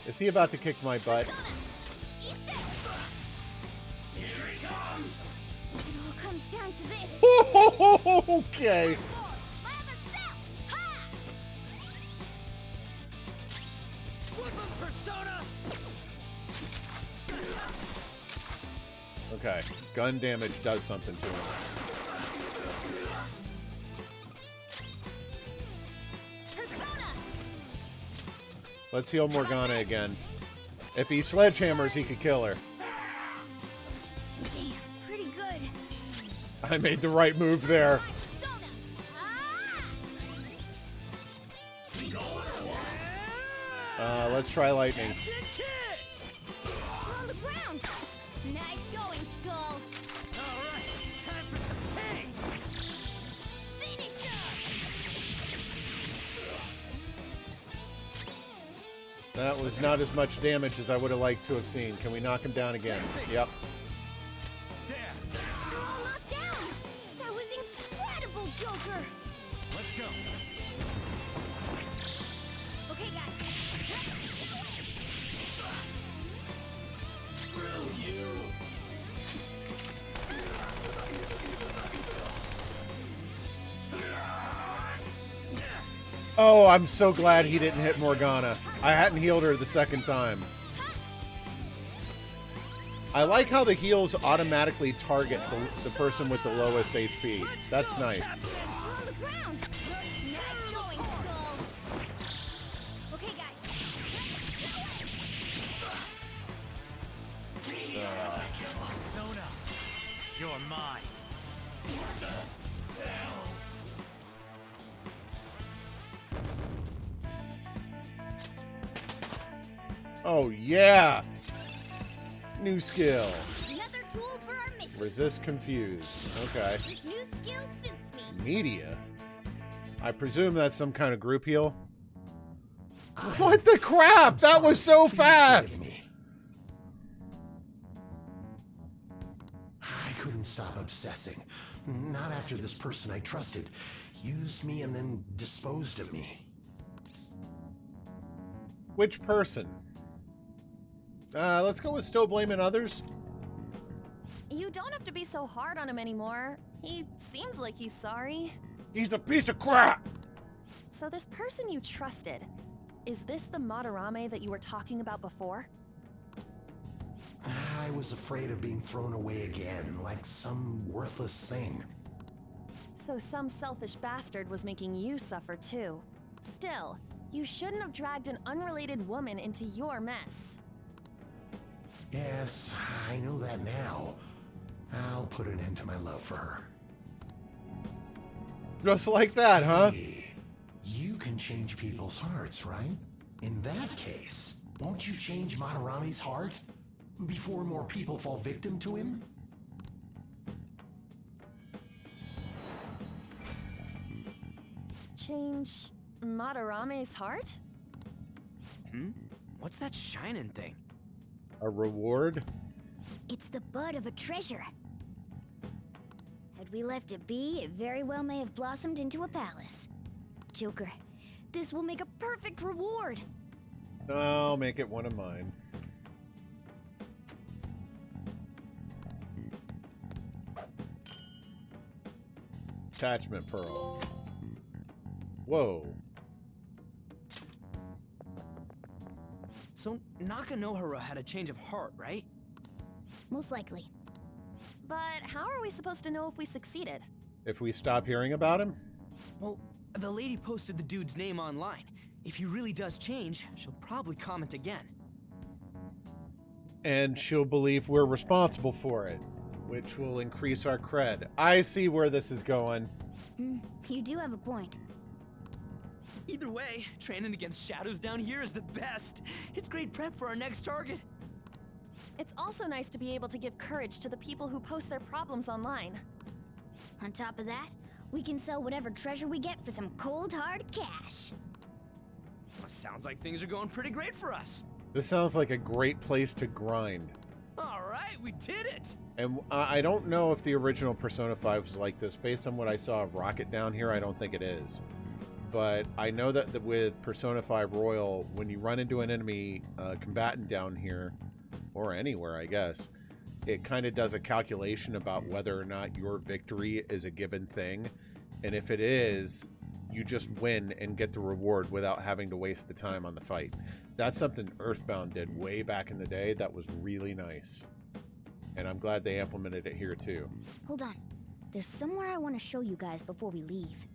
Is he about to kick my butt? It all comes down to this. Okay. My other self. Ha! Flip him, Persona! Okay. Gun damage does something to him. Persona! Let's heal Morgana again. If he sledgehammers, he could kill her. Damn, pretty good. I made the right move there. Persona. Ah! Let's try lightning. On the ground. Nice going, Skull. Alright, That was not as much damage as I would have liked to have seen. Can we knock him down again? Yep. You're all knocked down! That was incredible, Joker! Let's go. Okay, guys. Oh, I'm so glad he didn't hit Morgana. I hadn't healed her the second time. I like how the heals automatically target the person with the lowest HP. That's nice. We're on the ground! Nice going, Skull! Okay, guys. Sona, you're mine. Oh, yeah! New skill. Another tool for our mission. Resist confuse. Okay. This new skill suits me. Media? I presume that's some kind of group heal? What the crap? That was so fast! I couldn't stop obsessing. Not after this person I trusted used me and then disposed of me. Which person? Let's go with still blaming others. You don't have to be so hard on him anymore. He seems like he's sorry. He's a piece of crap! So this person you trusted, is this the Madarame that you were talking about before? I was afraid of being thrown away again, like some worthless thing. So some selfish bastard was making you suffer too. Still, you shouldn't have dragged an unrelated woman into your mess. Yes, I know that now. I'll put an end to my love for her. Just like that, huh? Hey, you can change people's hearts, right? In that case, won't you change Madarame's heart? Before more people fall victim to him? Change Madarame's heart? What's that shining thing? A reward? It's the bud of a treasure. Had we left it be, it very well may have blossomed into a palace. Joker, this will make a perfect reward. I'll make it one of mine. Attachment pearl. Whoa. So Nakanohara had a change of heart, right? Most likely. But how are we supposed to know if we succeeded? If we stop hearing about him? Well, the lady posted the dude's name online. If he really does change, she'll probably comment again. And she'll believe we're responsible for it, which will increase our cred. I see where this is going. You do have a point. Either way, training against shadows down here is the best. It's great prep for our next target. It's also nice to be able to give courage to the people who post their problems online. On top of that, we can sell whatever treasure we get for some cold hard cash. Well, sounds like things are going pretty great for us. This sounds like a great place to grind. All right, we did it! And I don't know if the original Persona 5 was like this. Based on what I saw of Rocket down here, I don't think it is. But I know that with Persona 5 Royal, when you run into an enemy combatant down here, or anywhere, I guess, it kind of does a calculation about whether or not your victory is a given thing. And if it is, you just win and get the reward without having to waste the time on the fight. That's something Earthbound did way back in the day that was really nice. And I'm glad they implemented it here too. Hold on. There's somewhere I want to show you guys before we leave.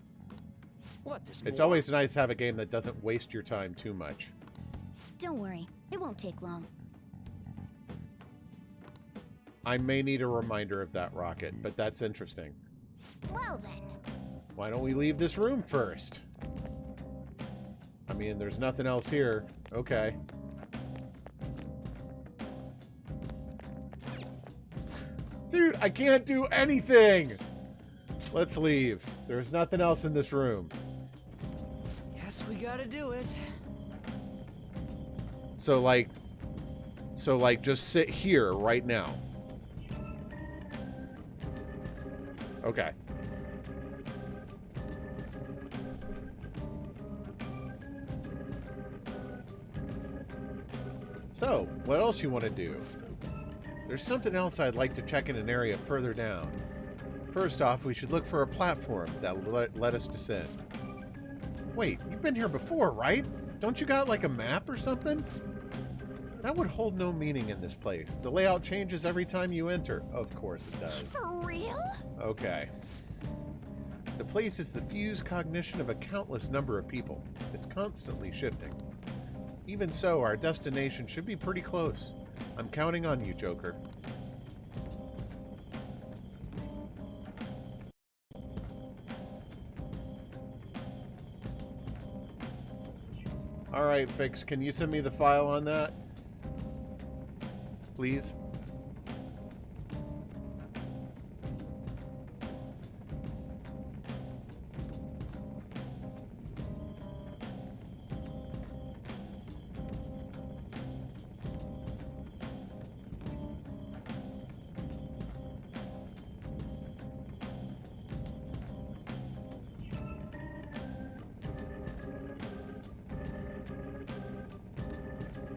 What, there's It's more? always nice to have a game that doesn't waste your time too much. Don't worry, it won't take long. I may need a reminder of that, Rocket, but that's interesting. Well then. Why don't we leave this room first? I mean, there's nothing else here. Okay. Dude, I can't do anything! Let's leave. There's nothing else in this room. Guess we gotta do it. So like, just sit here right now. Okay. So, what else you want to do? There's something else I'd like to check in an area further down. First off, we should look for a platform that will let us descend. Wait, you've been here before, right? Don't you got like a map or something? That would hold no meaning in this place. The layout changes every time you enter. Of course it does. For real? Okay. The place is the fused cognition of a countless number of people. It's constantly shifting. Even so, our destination should be pretty close. I'm counting on you, Joker. Alright, Fix, can you send me the file on that? Please?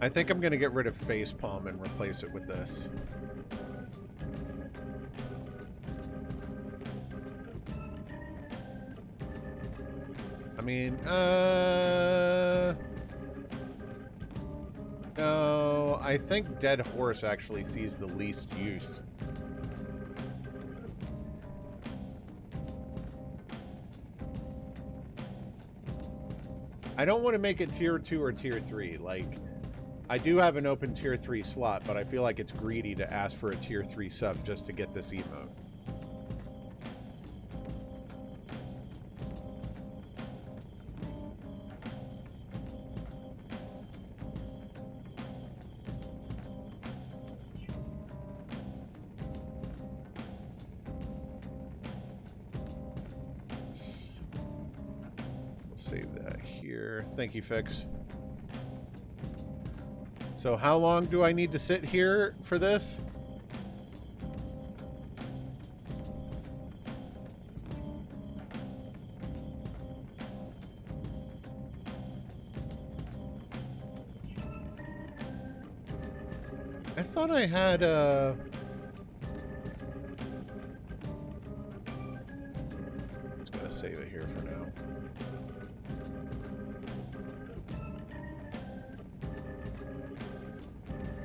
I think I'm going to get rid of Facepalm and replace it with this. I mean, no, I think Dead Horse actually sees the least use. I don't want to make it tier 2 or tier 3, like... I do have an open tier 3 slot, but I feel like it's greedy to ask for a tier 3 sub just to get this emote. We'll save that here. Thank you, Fix. So how long do I need to sit here for this? I thought I had a... Just gonna save it here for now.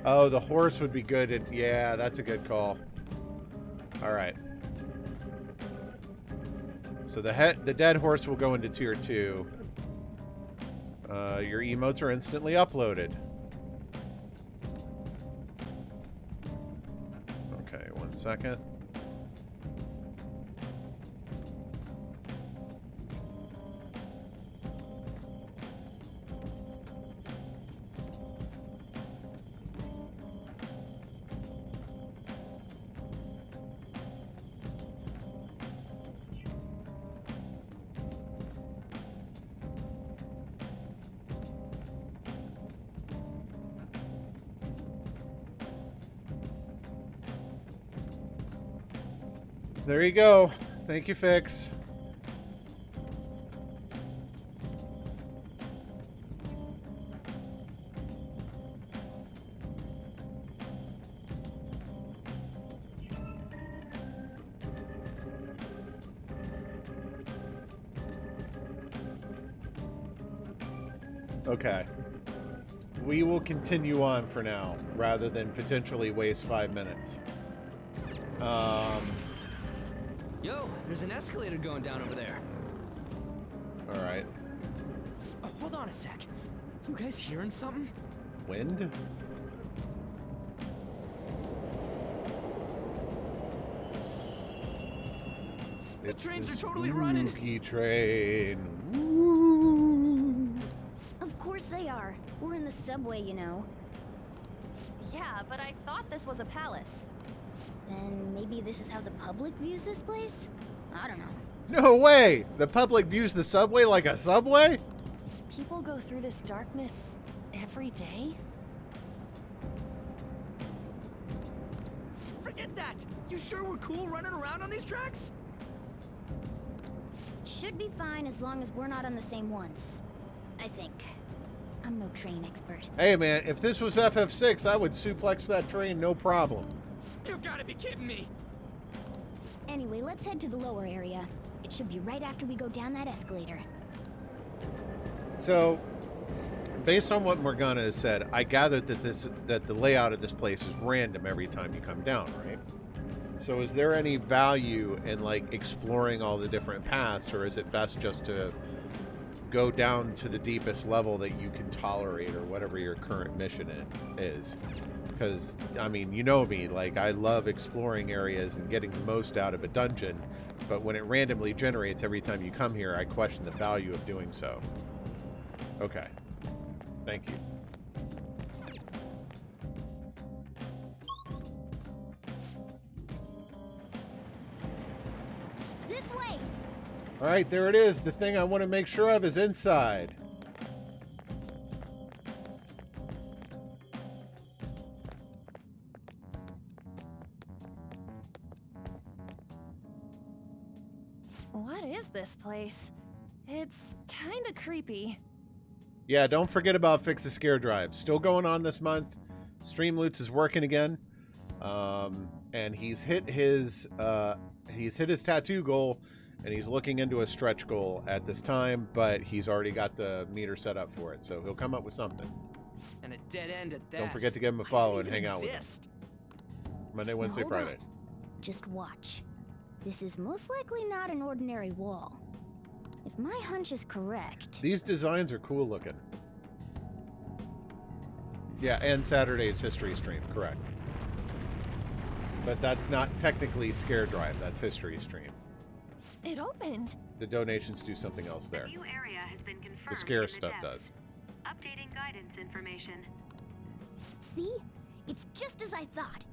Oh, the horse would be good. And yeah, that's a good call. All right. So the dead horse will go into tier 2. Your emotes are instantly uploaded. Okay, 1 second. There you go. Thank you, Fix. Okay. We will continue on for now, rather than potentially waste 5 minutes. Yo, there's an escalator going down over there. All right. Oh, hold on a sec. You guys hearing something? Wind? The trains are totally running. Spooky train. Woo. Of course they are. We're in the subway, you know. Yeah, but I thought this was a palace. Then maybe this is how the public views this place? I don't know. No way! The public views the subway like a subway? People go through this darkness every day? Forget that! You sure we're cool running around on these tracks? Should be fine as long as we're not on the same ones. I think. I'm no train expert. Hey, man, if this was FF6, I would suplex that train, no problem. You gotta be kidding me! Anyway, let's head to the lower area. It should be right after we go down that escalator. So, based on what Morgana has said, I gathered that the layout of this place is random every time you come down, right? So is there any value in, like, exploring all the different paths, or is it best just to go down to the deepest level that you can tolerate, or whatever your current mission is? Because, I mean, you know me, like, I love exploring areas and getting the most out of a dungeon, but when it randomly generates every time you come here, I question the value of doing so. Okay. Thank you. This way! All right, there it is. The thing I want to make sure of is inside. What is this place? It's kinda creepy. Yeah, don't forget about Fix the Scare Drive. Still going on this month. Streamloots is working again. And he's hit his tattoo goal, and he's looking into a stretch goal at this time, but he's already got the meter set up for it, so he'll come up with something. And a dead end at that. Don't forget to give him a follow and hang out with him. Monday, Wednesday, Hold Friday. on. Just watch. This is most likely not an ordinary wall. If my hunch is correct... These designs are cool looking. Yeah, and Saturday's history stream, correct. But that's not technically Scare Drive, that's history stream. It opened. The donations do something else there. A new area has been confirmed. The scare in the stuff depths. does. Updating guidance information. See? It's just as I thought.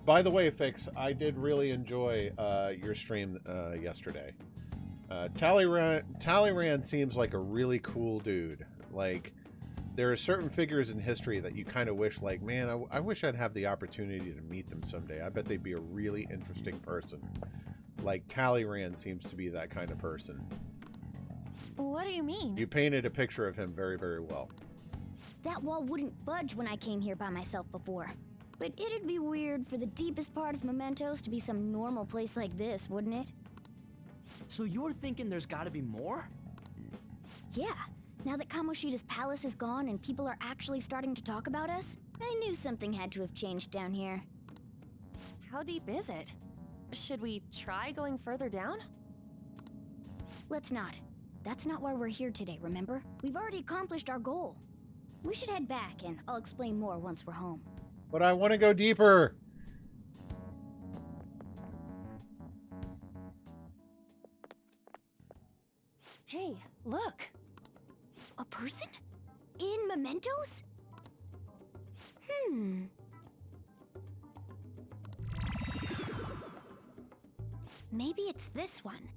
By the way, Fix, I did really enjoy your stream yesterday. Talleyrand seems like a really cool dude. Like, there are certain figures in history that you kind of wish, like, man, I wish I'd have the opportunity to meet them someday. I bet they'd be a really interesting person. Like, Talleyrand seems to be that kind of person. What do you mean? You painted a picture of him very, very well. That wall wouldn't budge when I came here by myself before. But it'd be weird for the deepest part of Mementos to be some normal place like this, wouldn't it? So you're thinking there's gotta be more? Yeah. Now that Kamoshida's palace is gone and people are actually starting to talk about us, I knew something had to have changed down here. How deep is it? Should we try going further down? Let's not. That's not why we're here today, remember? We've already accomplished our goal. We should head back, and I'll explain more once we're home. But I want to go deeper. Hey, look. A person? In Mementos? Maybe it's this one.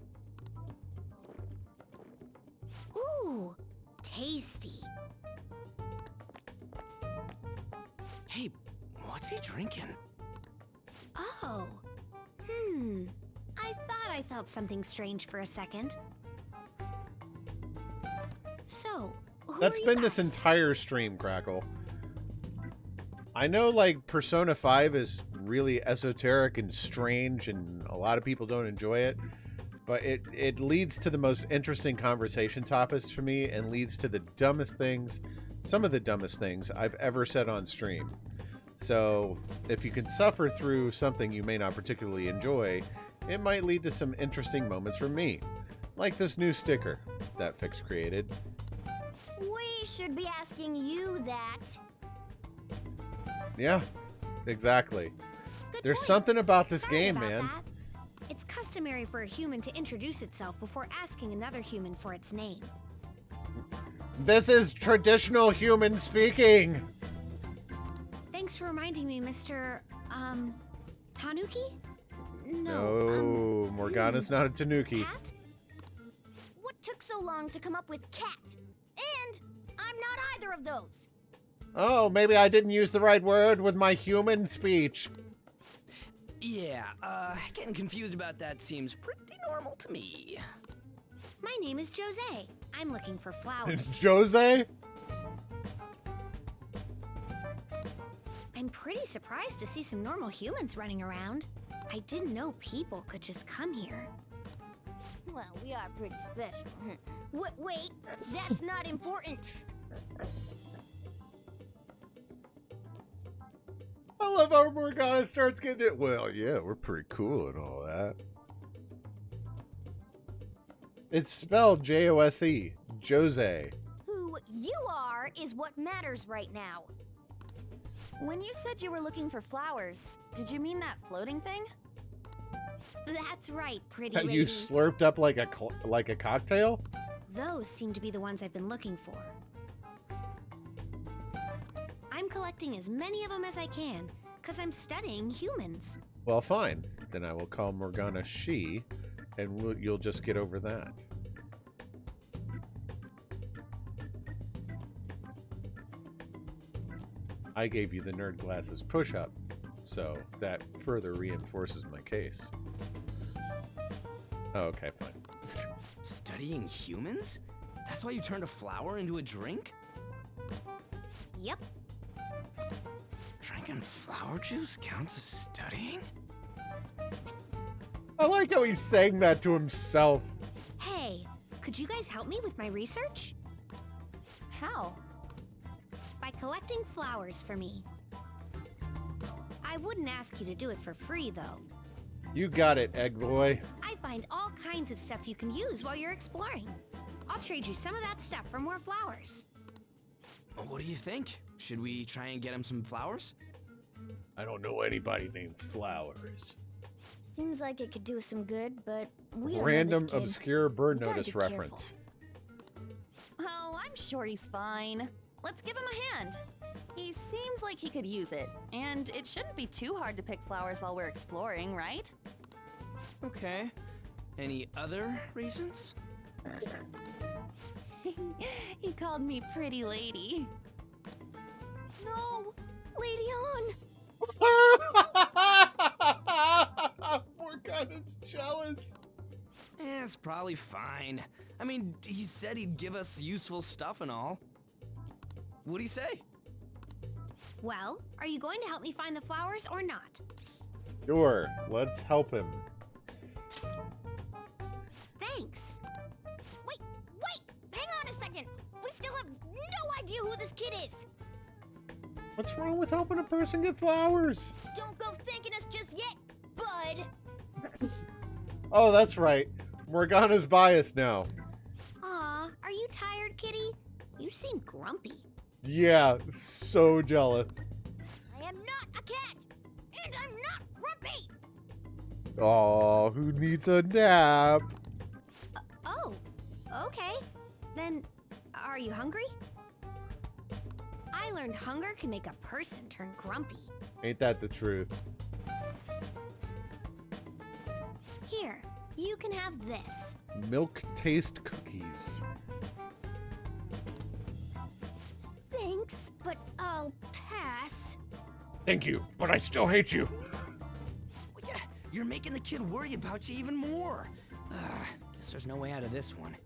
Ooh, tasty. Hey, what's he drinking? Oh. I thought I felt something strange for a second. So, That's been this entire stream, Crackle. I know, like, Persona 5 is really esoteric and strange, and a lot of people don't enjoy it, but it leads to the most interesting conversation topics for me, and leads to the dumbest things, some of the dumbest things I've ever said on stream. So, if you can suffer through something you may not particularly enjoy, it might lead to some interesting moments from me. Like this new sticker that Fix created. We should be asking you that. Yeah, exactly. Good There's point. something about this Sorry game, about man. that. It's customary for a human to introduce itself before asking another human for its name. This is traditional human speaking. Thanks for reminding me, Mr. Tanuki? No, Morgana's not a Tanuki. Cat? What took so long to come up with cat? And I'm not either of those. Oh, maybe I didn't use the right word with my human speech. Yeah, getting confused about that seems pretty normal to me. My name is Jose. I'm looking for flowers. Jose? I'm pretty surprised to see some normal humans running around. I didn't know people could just come here. Well, we are pretty special. Wait, that's not important. I love how Morgana starts getting it. Well, yeah, we're pretty cool and all that. It's spelled J-O-S-E. Jose. Who you are is what matters right now. When you said you were looking for flowers, did you mean that floating thing? That's right, pretty That lady. you slurped up like a cocktail? Those seem to be the ones I've been looking for. I'm collecting as many of them as I can, because I'm studying humans. Well, fine. Then I will call Morgana she, and you'll just get over that. I gave you the nerd glasses push-up, so that further reinforces my case. Oh, okay, fine. Studying humans? That's why you turned a flower into a drink? Yep. Drinking flower juice counts as studying? I like how he's saying that to himself. Hey, could you guys help me with my research? How? By collecting flowers for me. I wouldn't ask you to do it for free, though. You got it, egg boy. I find all kinds of stuff you can use while you're exploring. I'll trade you some of that stuff for more flowers. Well, what do you think? Should we try and get him some flowers? I don't know anybody named Flowers. Seems like it could do us some good, but we don't know Random this kid. obscure bird We gotta notice be reference. Oh, I'm sure he's fine. Let's give him a hand. He seems like he could use it, and it shouldn't be too hard to pick flowers while we're exploring, right? Okay. Any other reasons? He called me pretty lady. No, Lady On. Morgana's jealous. It's probably fine. I mean, he said he'd give us useful stuff and all. What'd he say? Well, are you going to help me find the flowers or not? Sure, let's help him. Thanks. Wait, hang on a second. We still have no idea who this kid is. What's wrong with helping a person get flowers? Don't go thanking us just yet, bud. Oh, that's right. Morgana's biased now. Aw, are you tired, kitty? You seem grumpy. Yeah, so jealous. I am not a cat, and I'm not grumpy. Oh, who needs a nap? Oh, okay. Then, are you hungry? I learned hunger can make a person turn grumpy. Ain't that the truth? Here, you can have this. Milk taste cookies. Thanks, but I'll pass. Thank you, but I still hate you. Well, yeah, you're making the kid worry about you even more. Guess there's no way out of this one.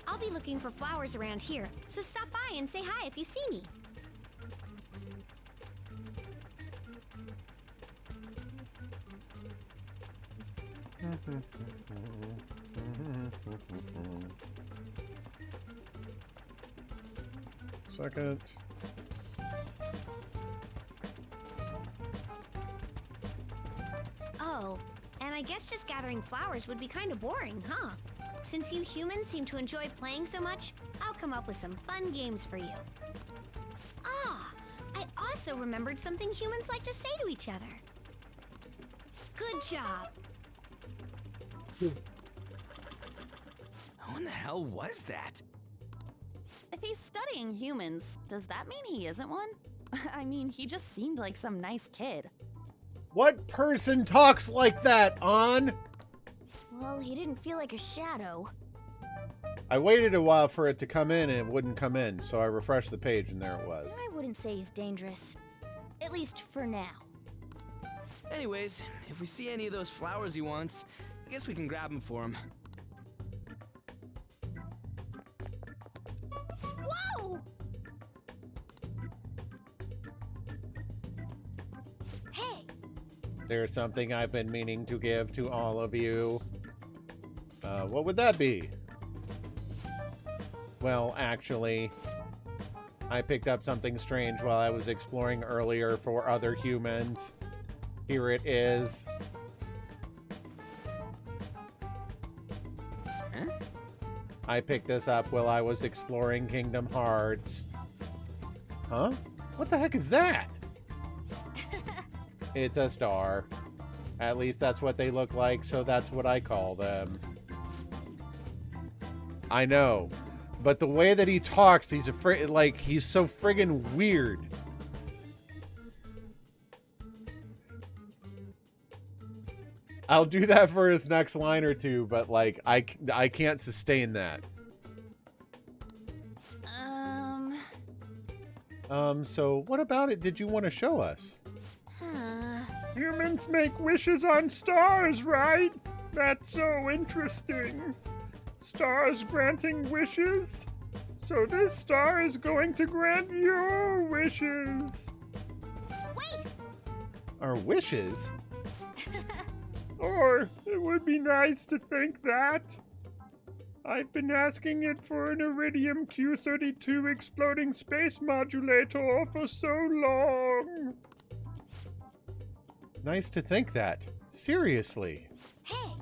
I'll be looking for flowers around here, so stop by and say hi if you see me. Second. Oh, and I guess just gathering flowers would be kind of boring, huh? Since you humans seem to enjoy playing so much, I'll come up with some fun games for you. Ah, I also remembered something humans like to say to each other. Good job. Who in the hell was that? If he's studying humans, does that mean he isn't one? I mean, he just seemed like some nice kid. What person talks like that, On? Well, he didn't feel like a shadow. I waited a while for it to come in and it wouldn't come in, so I refreshed the page and there it was. I wouldn't say he's dangerous. At least for now. Anyways, if we see any of those flowers he wants, I guess we can grab them for him. Whoa! Hey! There's something I've been meaning to give to all of you. What would that be? Well, actually, I picked up something strange while I was exploring earlier for other humans. Here it is. Huh? I picked this up while I was exploring Kingdom Hearts. Huh? What the heck is that? It's a star. At least that's what they look like, so that's what I call them. I know. But the way that he talks, he's he's so friggin' weird. I'll do that for his next line or two, but like I can't sustain that. So what about it did you want to show us? Humans make wishes on stars, right? That's so interesting. Stars granting wishes? So this star is going to grant your wishes. Wait! Our wishes? Or it would be nice to think that. I've been asking it for an Iridium Q-32 exploding space modulator for so long. Nice to think that. Seriously. Hey!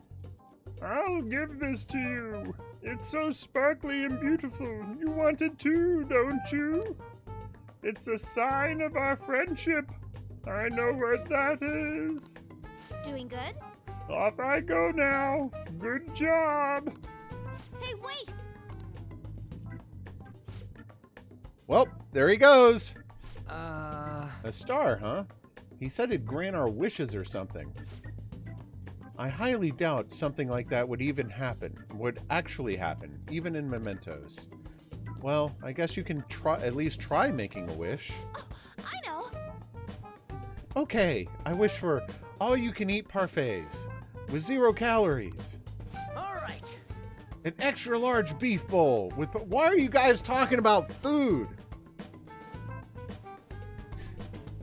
I'll give this to you. It's so sparkly and beautiful. You want it too, don't you? It's a sign of our friendship. I know what that is. Doing good? Off I go now. Good job. Hey, wait! Well, there he goes. A star, huh? He said it'd grant our wishes or something. I highly doubt something like that would actually happen, even in Mementos. Well, I guess you can at least try making a wish. Oh, I know! Okay, I wish for all-you-can-eat parfaits with 0 calories. All right. An extra-large beef bowl with... Why are you guys talking about food?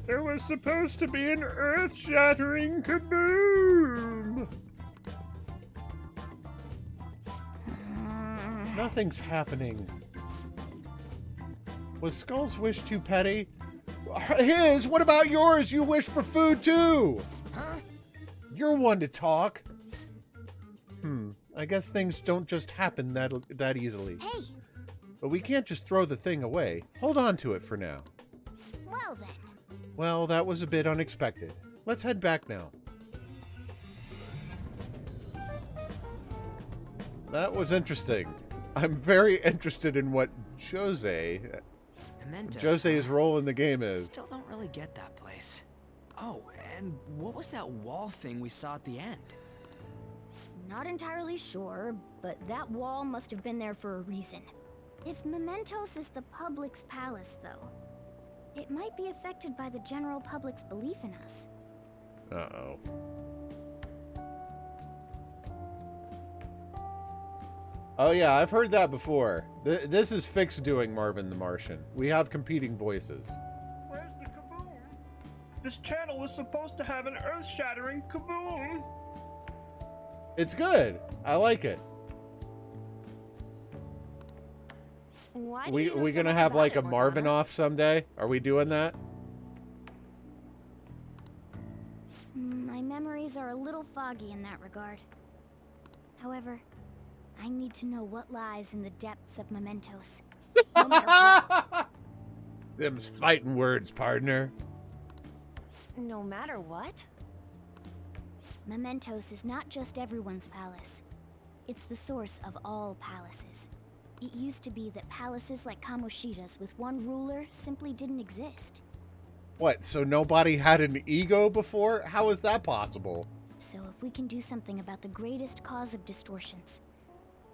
There was supposed to be an earth-shattering kaboom! Nothing's happening. Was Skull's wish too petty? His? What about yours? You wish for food too! Huh? You're one to talk. I guess things don't just happen that easily. Hey! But we can't just throw the thing away. Hold on to it for now. Well then. Well, that was a bit unexpected. Let's head back now. That was interesting. I'm very interested in what Jose's role in the game is. Still don't really get that place. Oh, and what was that wall thing we saw at the end? Not entirely sure, but that wall must have been there for a reason. If Mementos is the public's palace, though, it might be affected by the general public's belief in us. Uh-oh. Oh yeah, I've heard that before. This is Fix doing Marvin the Martian. We have competing voices. Where's the kaboom? This channel was supposed to have an earth-shattering kaboom! It's good. I like it. Why do We you know so gonna much have about like it, a Marvin Morgana? off someday? Are we doing that? My memories are a little foggy in that regard. However, I need to know what lies in the depths of Mementos. No matter what. Them's fighting words, partner. No matter what? Mementos is not just everyone's palace. It's the source of all palaces. It used to be that palaces like Kamoshida's with one ruler simply didn't exist. What, so nobody had an ego before? How is that possible? So if we can do something about the greatest cause of distortions,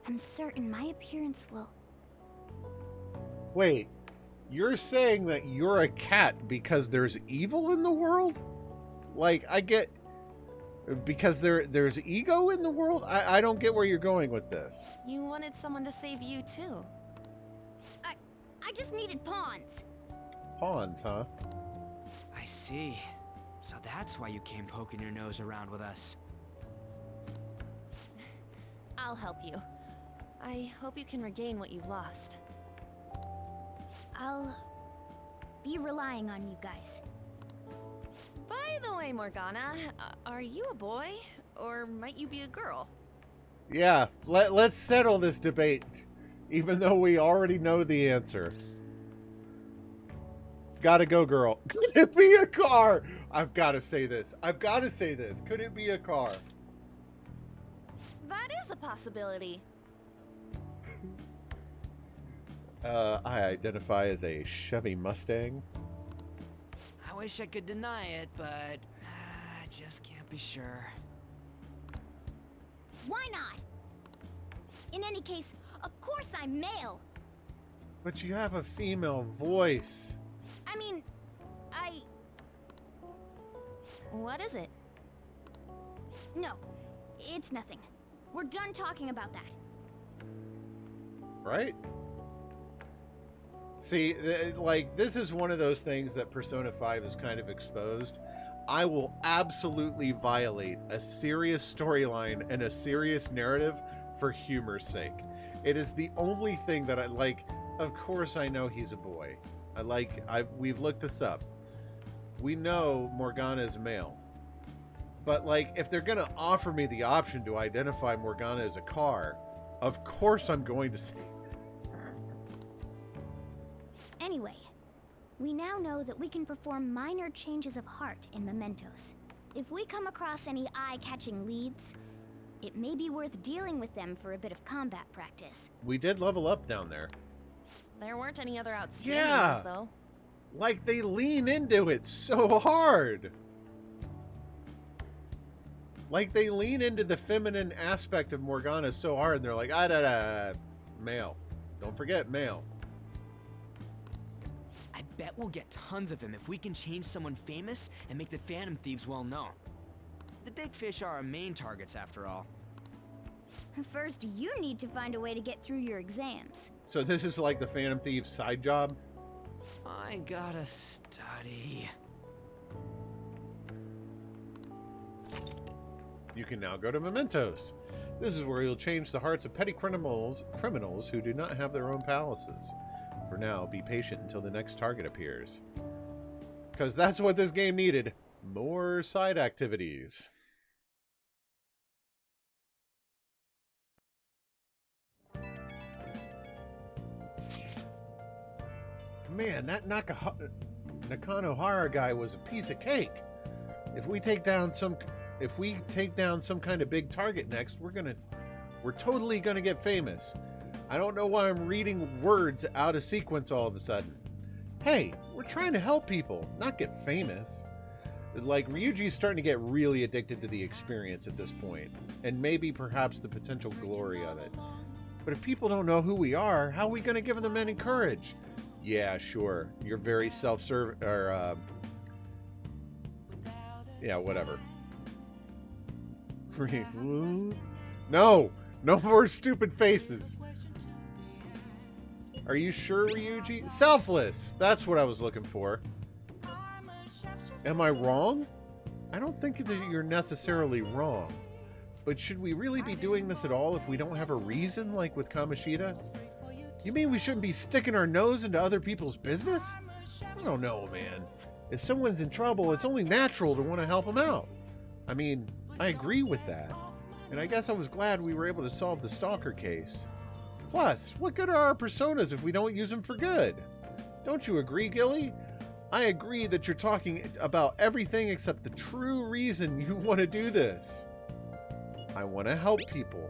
I'm certain my appearance will... Wait, You're saying that you're a cat because there's evil in the world? Like, I get... Because there's ego in the world? I don't get where you're going with this. You wanted someone to save you, too. I just needed pawns. Pawns, huh? I see. So that's why you came poking your nose around with us. I'll help you. I hope you can regain what you've lost. I'll be relying on you guys. By the way, Morgana, are you a boy? Or might you be a girl? Yeah, let's settle this debate, even though we already know the answer. Gotta go, girl. Could it be a car? I've got to say this. I've got to say this. Could it be a car? That is a possibility. I identify as a Chevy Mustang. I wish I could deny it, but I just can't be sure. Why not? In any case, of course I'm male. But you have a female voice. I mean, What is it? No, it's nothing. We're done talking about that. Right? See, like, this is one of those things that Persona 5 is kind of exposed. I will absolutely violate a serious storyline and a serious narrative for humor's sake. It is the only thing that I like. Of course I know he's a boy. We've looked this up. We know Morgana is male. But, like, if they're going to offer me the option to identify Morgana as a car, of course I'm going to say... Anyway, we now know that we can perform minor changes of heart in Mementos. If we come across any eye-catching leads, it may be worth dealing with them for a bit of combat practice. We did level up down there. There weren't any other outstanding Yeah! ones, though. Like, they lean into it so hard. Like, they lean into the feminine aspect of Morgana so hard, and they're like, male. Don't forget, male. I bet we'll get tons of them if we can change someone famous and make the Phantom Thieves well known. The big fish are our main targets, after all. First, you need to find a way to get through your exams. So this is like the Phantom Thieves side job? I gotta study. You can now go to Mementos. This is where you'll change the hearts of petty criminals who do not have their own palaces. For now, be patient until the next target appears. Because that's what this game needed. More side activities. Man, that Nakanohara guy was a piece of cake. If we take down some kind of big target next, we're totally gonna get famous. I don't know why I'm reading words out of sequence all of a sudden. Hey, we're trying to help people, not get famous. Like, Ryuji's starting to get really addicted to the experience at this point, and maybe perhaps the potential glory of it. But if people don't know who we are, how are we gonna give them any courage? Yeah, sure. You're very self-serving, or, yeah, whatever. No! No more stupid faces! Are you sure, Ryuji? Selfless! That's what I was looking for. Am I wrong? I don't think that you're necessarily wrong. But should we really be doing this at all if we don't have a reason, like with Kamoshida? You mean we shouldn't be sticking our nose into other people's business? I don't know, man. If someone's in trouble, it's only natural to want to help them out. I mean, I agree with that. And I guess I was glad we were able to solve the stalker case. Plus, what good are our personas if we don't use them for good? Don't you agree, Gilly? I agree that you're talking about everything except the true reason you want to do this. I want to help people.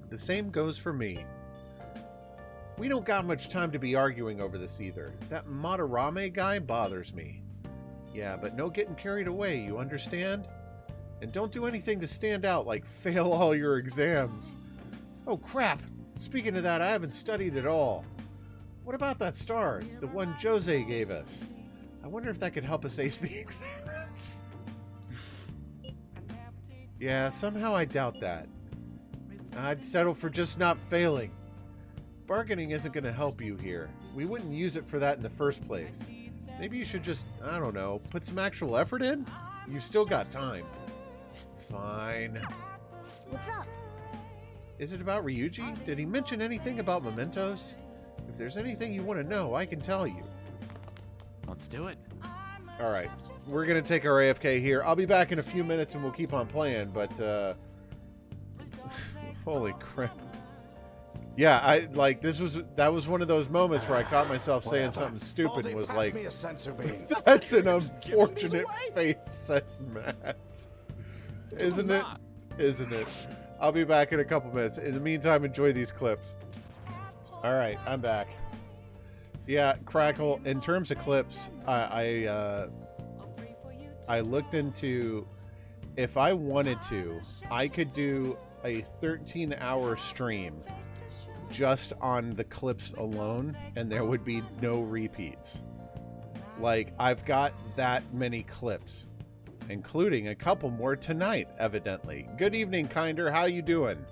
The same goes for me. We don't got much time to be arguing over this either. That Madarame guy bothers me. Yeah, but no getting carried away, you understand? And don't do anything to stand out, like fail all your exams. Oh crap! Speaking of that, I haven't studied at all. What about that star? The one Jose gave us. I wonder if that could help us ace the exams. Yeah, somehow I doubt that. I'd settle for just not failing. Bargaining isn't going to help you here. We wouldn't use it for that in the first place. Maybe you should just, I don't know, put some actual effort in? You've still got time. Fine. What's up? Is it about Ryuji? Did he mention anything about Mementos? If there's anything you want to know, I can tell you. Let's do it. All right, we're going to take our AFK here. I'll be back in a few minutes and we'll keep on playing, but holy crap. Yeah, that was one of those moments where I caught myself saying something stupid and was like, that's an unfortunate face, says Matt. Isn't it? Isn't it? I'll be back in a couple minutes. In the meantime, enjoy these clips. All right, I'm back. Yeah, Crackle, in terms of clips, I looked into, if I wanted to, I could do a 13-hour stream just on the clips alone, and there would be no repeats. Like, I've got that many clips, including a couple more tonight, evidently. Good evening, Kinder. How you doing?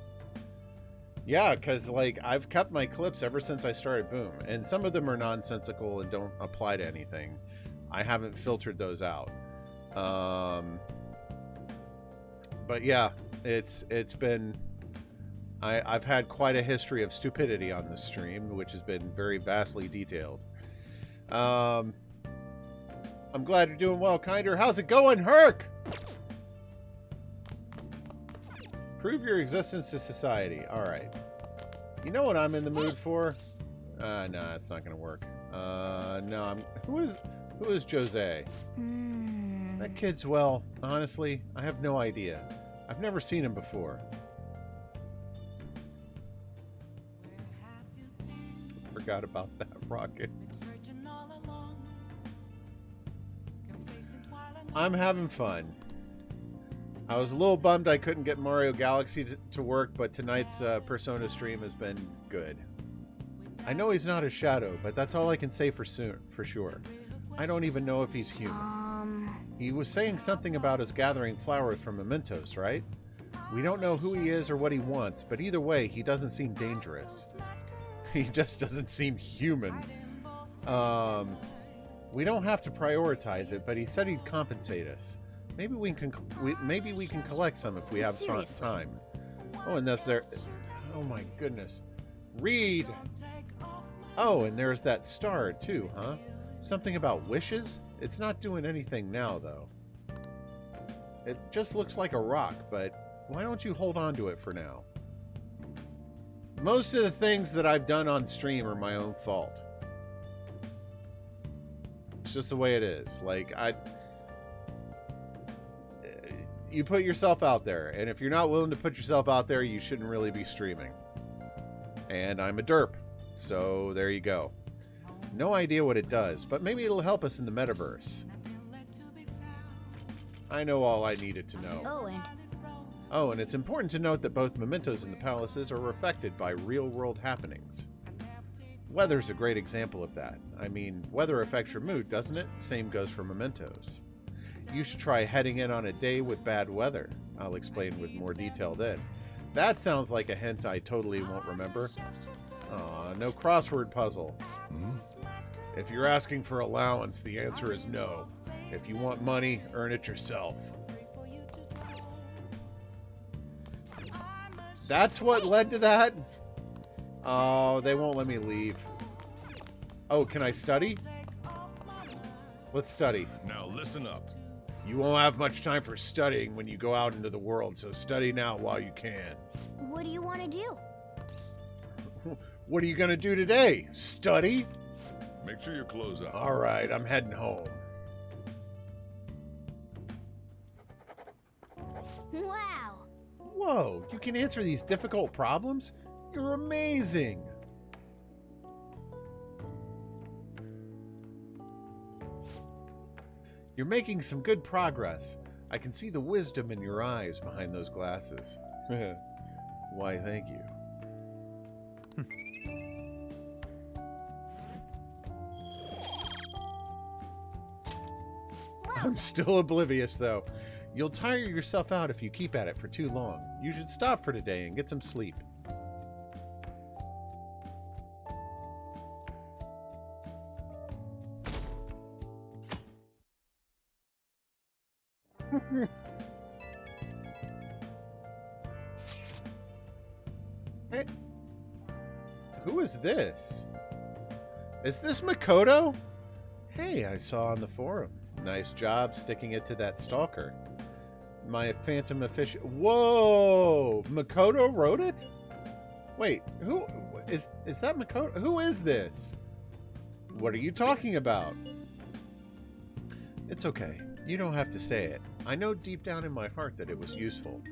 Yeah, because, like, I've kept my clips ever since I started Boom, and some of them are nonsensical and don't apply to anything. I haven't filtered those out. But yeah, it's been... I've had quite a history of stupidity on this stream, which has been very vastly detailed. I'm glad you're doing well, Kinder. How's it going, Herc? Prove your existence to society. All right. You know what I'm in the mood for? No, it's not gonna work. No. Who is Jose? That kid's, well, honestly, I have no idea. I've never seen him before. Forgot about that rocket. I'm having fun. I was a little bummed I couldn't get Mario Galaxy to work, but tonight's Persona stream has been good. I know he's not a shadow, but that's all I can say for sure. I don't even know if he's human. He was saying something about us gathering flowers from Mementos, right? We don't know who he is or what he wants, but either way, he doesn't seem dangerous. He just doesn't seem human. We don't have to prioritize it, but he said he'd compensate us. Maybe we can collect some if we have time. Oh, and that's there. Oh my goodness. Read. Oh, and there's that star too, huh? Something about wishes? It's not doing anything now, though. It just looks like a rock, but why don't you hold on to it for now? Most of the things that I've done on stream are my own fault. It's just the way it is. Like, you put yourself out there, and if you're not willing to put yourself out there, you shouldn't really be streaming. And I'm a derp, so there you go. No idea what it does, but maybe it'll help us in the metaverse. I know all I needed to know. Oh, and it's important to note that both Mementos and the palaces are affected by real-world happenings. Weather's a great example of that. I mean, weather affects your mood, doesn't it? Same goes for Mementos. You should try heading in on a day with bad weather. I'll explain with more detail then. That sounds like a hint I totally won't remember. Aw, no crossword puzzle. If you're asking for allowance, the answer is no. If you want money, earn it yourself. That's what led to that? Oh, they won't let me leave. Oh, can I study? Let's study. Now listen up. You won't have much time for studying when you go out into the world, so study now while you can. What do you want to do? What are you going to do today? Study? Make sure your clothes out. All right, I'm heading home. Wow. Whoa, you can answer these difficult problems? You're amazing. You're making some good progress. I can see the wisdom in your eyes behind those glasses. Why, thank you. I'm still oblivious, though. You'll tire yourself out if you keep at it for too long. You should stop for today and get some sleep. Hey, who is this? Is this Makoto? Hey, I saw on the forum. Nice job sticking it to that stalker. My phantom official. Whoa! Makoto wrote it? Wait, who is that Makoto? Who is this? What are you talking about? It's okay. You don't have to say it. I know deep down in my heart that it was useful.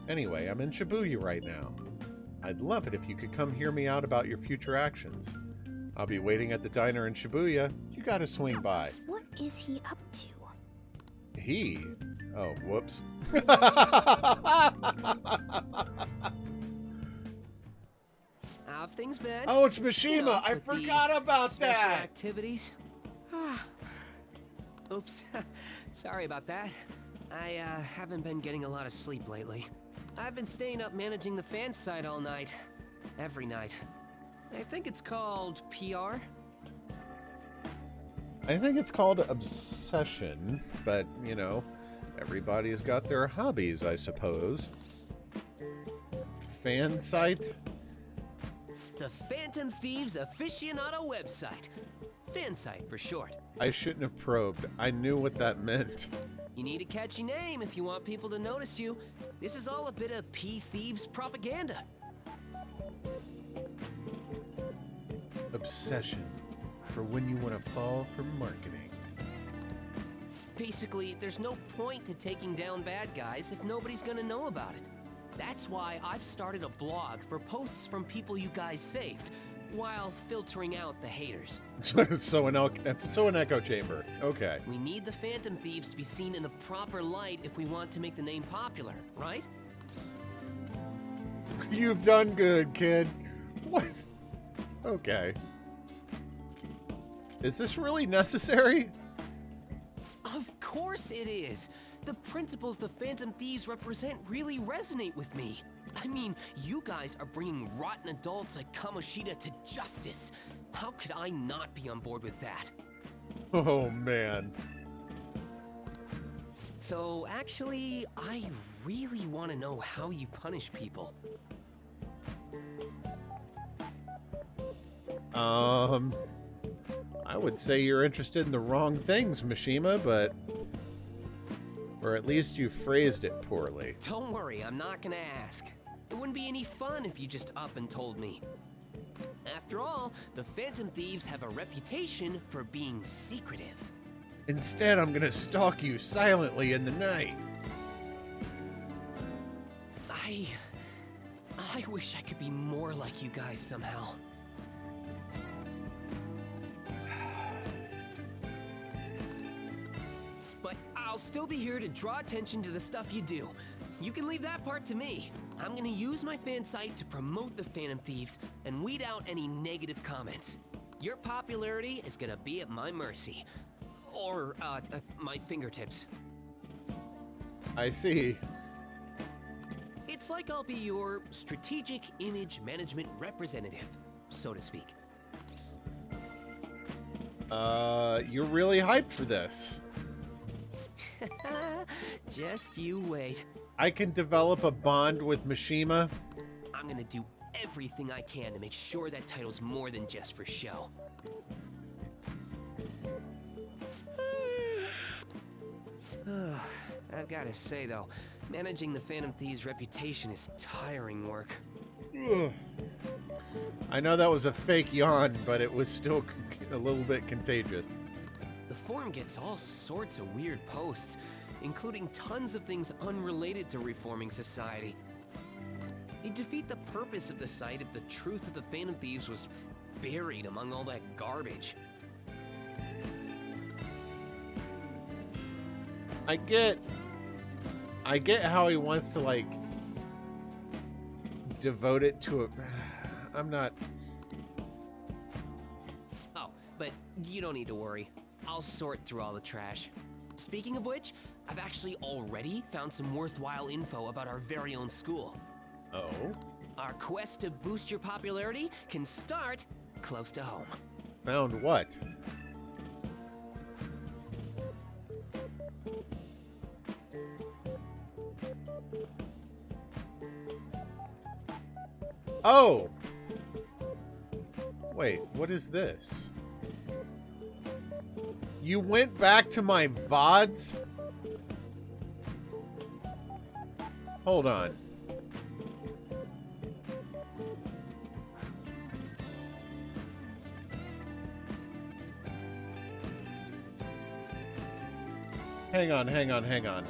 Anyway, I'm in Shibuya right now. I'd love it if you could come hear me out about your future actions. I'll be waiting at the diner in Shibuya. You gotta swing by. What is he up to? He? Oh, whoops. How've things been? Oh, it's Mishima. You know, I with the forgot about special that. activities. Oops. Sorry about that. I haven't been getting a lot of sleep lately. I've been staying up managing the fan site all night. Every night. I think it's called PR. I think it's called obsession, but, you know, everybody's got their hobbies, I suppose. Fan site? The Phantom Thieves aficionado website. Fan site for short. I shouldn't have probed. I knew what that meant. You need a catchy name if you want people to notice you. This is all a bit of Thieves propaganda. Obsession. For when you want to fall for marketing. Basically, there's no point to taking down bad guys if nobody's gonna know about it. That's why I've started a blog for posts from people you guys saved, while filtering out the haters. so an echo chamber. Okay. We need the Phantom Thieves to be seen in the proper light if we want to make the name popular, right? You've done good, kid. What? Okay. Is this really necessary? Of course it is! The principles the Phantom Thieves represent really resonate with me. I mean, you guys are bringing rotten adults like Kamoshida to justice. How could I not be on board with that? Oh, man. So, actually, I really want to know how you punish people. I would say you're interested in the wrong things, Mishima, but... Or at least you phrased it poorly. Don't worry, I'm not gonna ask. It wouldn't be any fun if you just up and told me. After all, the Phantom Thieves have a reputation for being secretive. Instead, I'm gonna stalk you silently in the night. I wish I could be more like you guys somehow. But I'll still be here to draw attention to the stuff you do. You can leave that part to me. I'm gonna use my fan site to promote the Phantom Thieves and weed out any negative comments. Your popularity is gonna be at my mercy. Or, my fingertips. I see. It's like I'll be your strategic image management representative, so to speak. You're really hyped for this. Just you wait. I can develop a bond with Mishima. I'm gonna do everything I can to make sure that title's more than just for show. I've gotta say though, managing the Phantom Thieves' reputation is tiring work. Ugh. I know that was a fake yawn, but it was still a little bit contagious. The forum gets all sorts of weird posts, including tons of things unrelated to reforming society. It'd defeat the purpose of the site if the truth of the Phantom Thieves was buried among all that garbage. I get how he wants to, like, devote it to a... I'm not... Oh, but you don't need to worry. I'll sort through all the trash. Speaking of which, I've actually already found some worthwhile info about our very own school. Oh? Our quest to boost your popularity can start close to home. Found what? Oh! Wait, what is this? You went back to my VODs? Hold on. Hang on, hang on, hang on.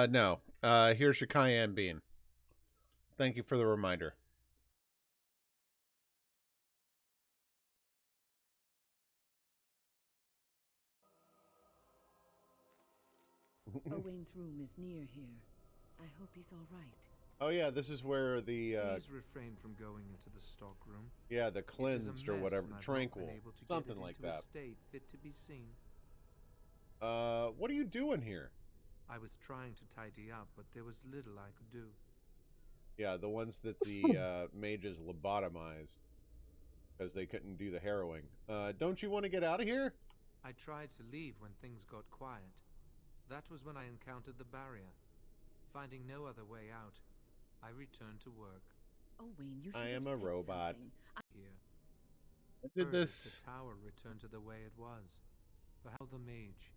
No. Here's your cayenne bean. Thank you for the reminder. Owain's room is near here. I hope he's all right. Oh yeah, this is where the Please refrain from going into the stock room. yeah, the cleansed or whatever, tranquil, To something get it like into a that. state fit to be seen. What are you doing here? I was trying to tidy up, but there was little I could do. Yeah, the ones that the mages lobotomized because they couldn't do the harrowing. Don't you want to get out of here? I tried to leave when things got quiet. That was when I encountered the barrier. Finding no other way out, I returned to work. Owain, you should I am have a said robot. something. Here. I did Heard this. The tower returned to the way it was. Beheld the mage.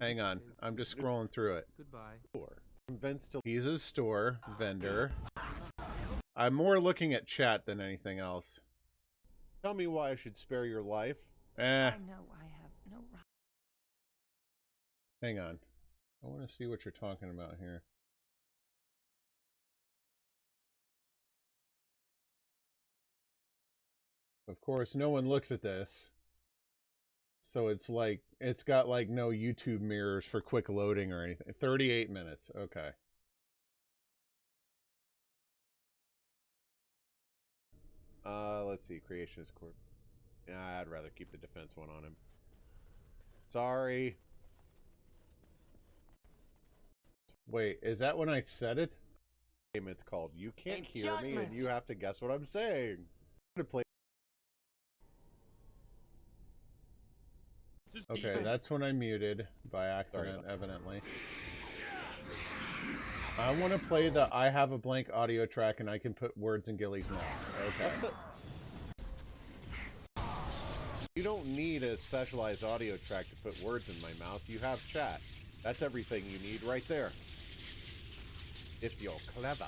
Hang on, I'm just scrolling through it. Goodbye. Convinced to he's a store vendor. I'm more looking at chat than anything else. Tell me why I should spare your life. I know I have no right. Hang on. I want to see what you're talking about here. Of course, no one looks at this. So it's like, it's got like no YouTube mirrors for quick loading or anything. 38 minutes. Okay. Let's see. Creationist Court. Yeah, I'd rather keep the defense one on him. Sorry. Wait, is that when I said it? It's called You Can't Hear Me and You Have to Guess What I'm Saying. I'm gonna play. Okay, that's when I muted by accident, evidently. I want to play the I have a blank audio track and I can put words in Gilly's mouth. Okay. You don't need a specialized audio track to put words in my mouth. You have chat. That's everything you need right there. If you're clever.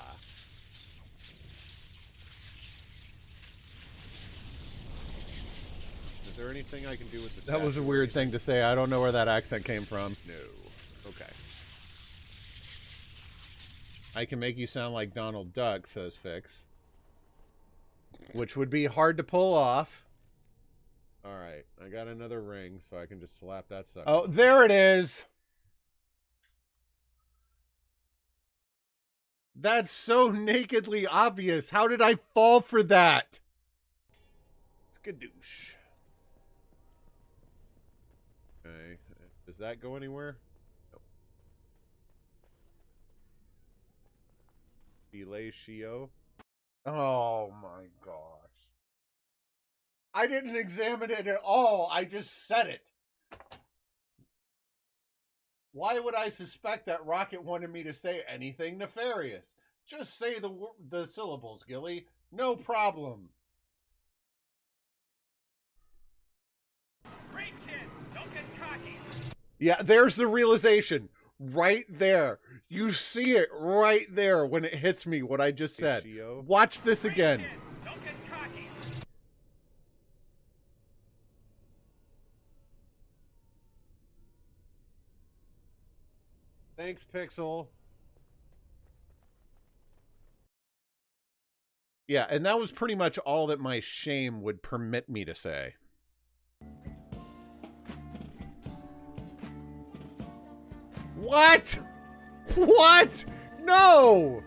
Is there anything I can do with the That was a weird thing to say. I don't know where that accent came from. No. Okay. I can make you sound like Donald Duck, says Fix. Which would be hard to pull off. Alright. I got another ring, so I can just slap that sucker. Oh, there it is! That's so nakedly obvious. How did I fall for that? Skadoosh. Okay. Does that go anywhere? Nope. Fellatio. Oh my gosh. I didn't examine it at all. I just said it. Why would I suspect that Rocket wanted me to say anything nefarious? Just say the syllables, Gilly. No problem. Great kid, don't get cocky. Yeah, there's the realization. Right there. You see it right there when it hits me what I just said. Watch this again. Great kid, don't get cocky. Thanks, Pixel. Yeah, and that was pretty much all that my shame would permit me to say. What? What? No!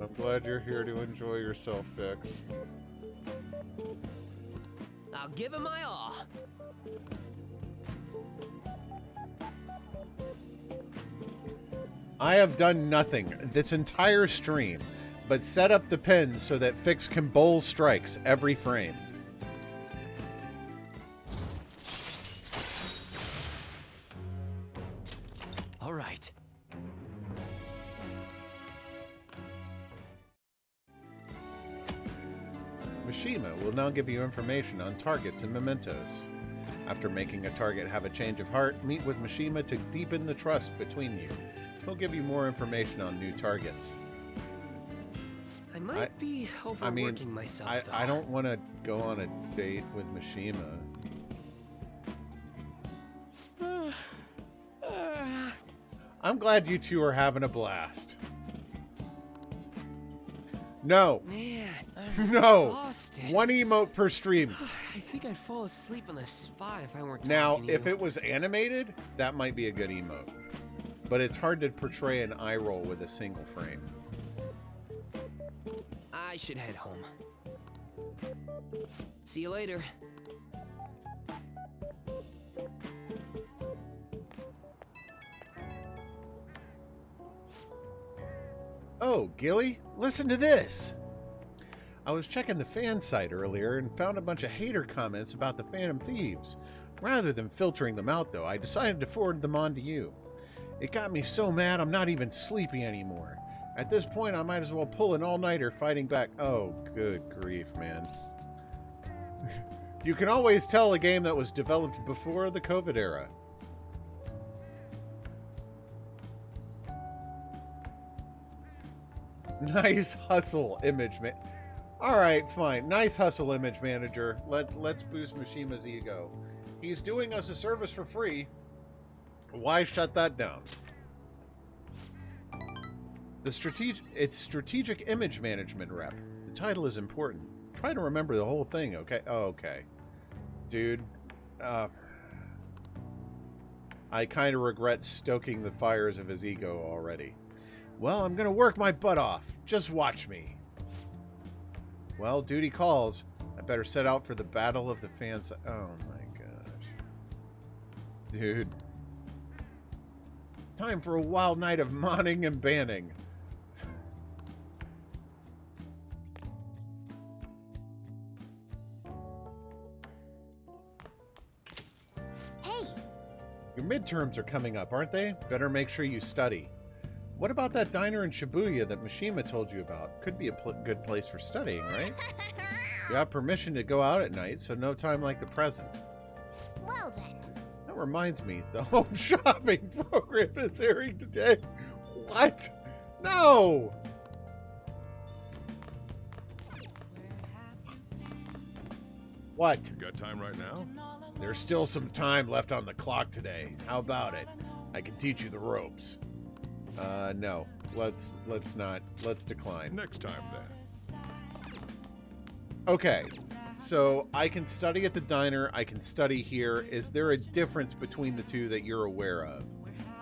I'm glad you're here to enjoy yourself, Fix. I'll give it my all. I have done nothing this entire stream but set up the pins so that Fix can bowl strikes every frame. All right. Mishima will now give you information on targets and mementos. After making a target have a change of heart, meet with Mishima to deepen the trust between you. He'll give you more information on new targets. I might be overworking myself, though. I don't want to go on a date with Mishima. I'm glad you two are having a blast. No. Man, I'm no. exhausted. One emote per stream. I think I'd fall asleep on the spot if I weren't talking Now, to you. if it was animated, that might be a good emote. But it's hard to portray an eye roll with a single frame. I should head home. See you later. Oh, Gilly, listen to this. I was checking the fan site earlier and found a bunch of hater comments about the Phantom Thieves. Rather than filtering them out, though, I decided to forward them on to you. It got me so mad I'm not even sleepy anymore. At this point, I might as well pull an all-nighter fighting back. Oh, good grief, man. You can always tell a game that was developed before the COVID era. Nice hustle, image man. All right, fine. Nice hustle, image manager. Let's boost Mishima's ego. He's doing us a service for free. Why shut that down? It's strategic image management rep. The title is important. Try to remember the whole thing, okay? Oh, okay. Dude, I kind of regret stoking the fires of his ego already. Well, I'm gonna work my butt off. Just watch me. Well, duty calls. I better set out for the battle of the fans. Oh my gosh. Dude. Time for a wild night of modding and banning. Hey! Your midterms are coming up, aren't they? Better make sure you study. What about that diner in Shibuya that Mishima told you about? Could be a good place for studying, right? You have permission to go out at night, so no time like the present. Well then. That reminds me, the home shopping program is airing today. What? No! What? You got time right now? There's still some time left on the clock today. How about it? I can teach you the ropes. No. Let's not. Let's decline. Next time, then. Okay. So, I can study at the diner. I can study here. Is there a difference between the two that you're aware of?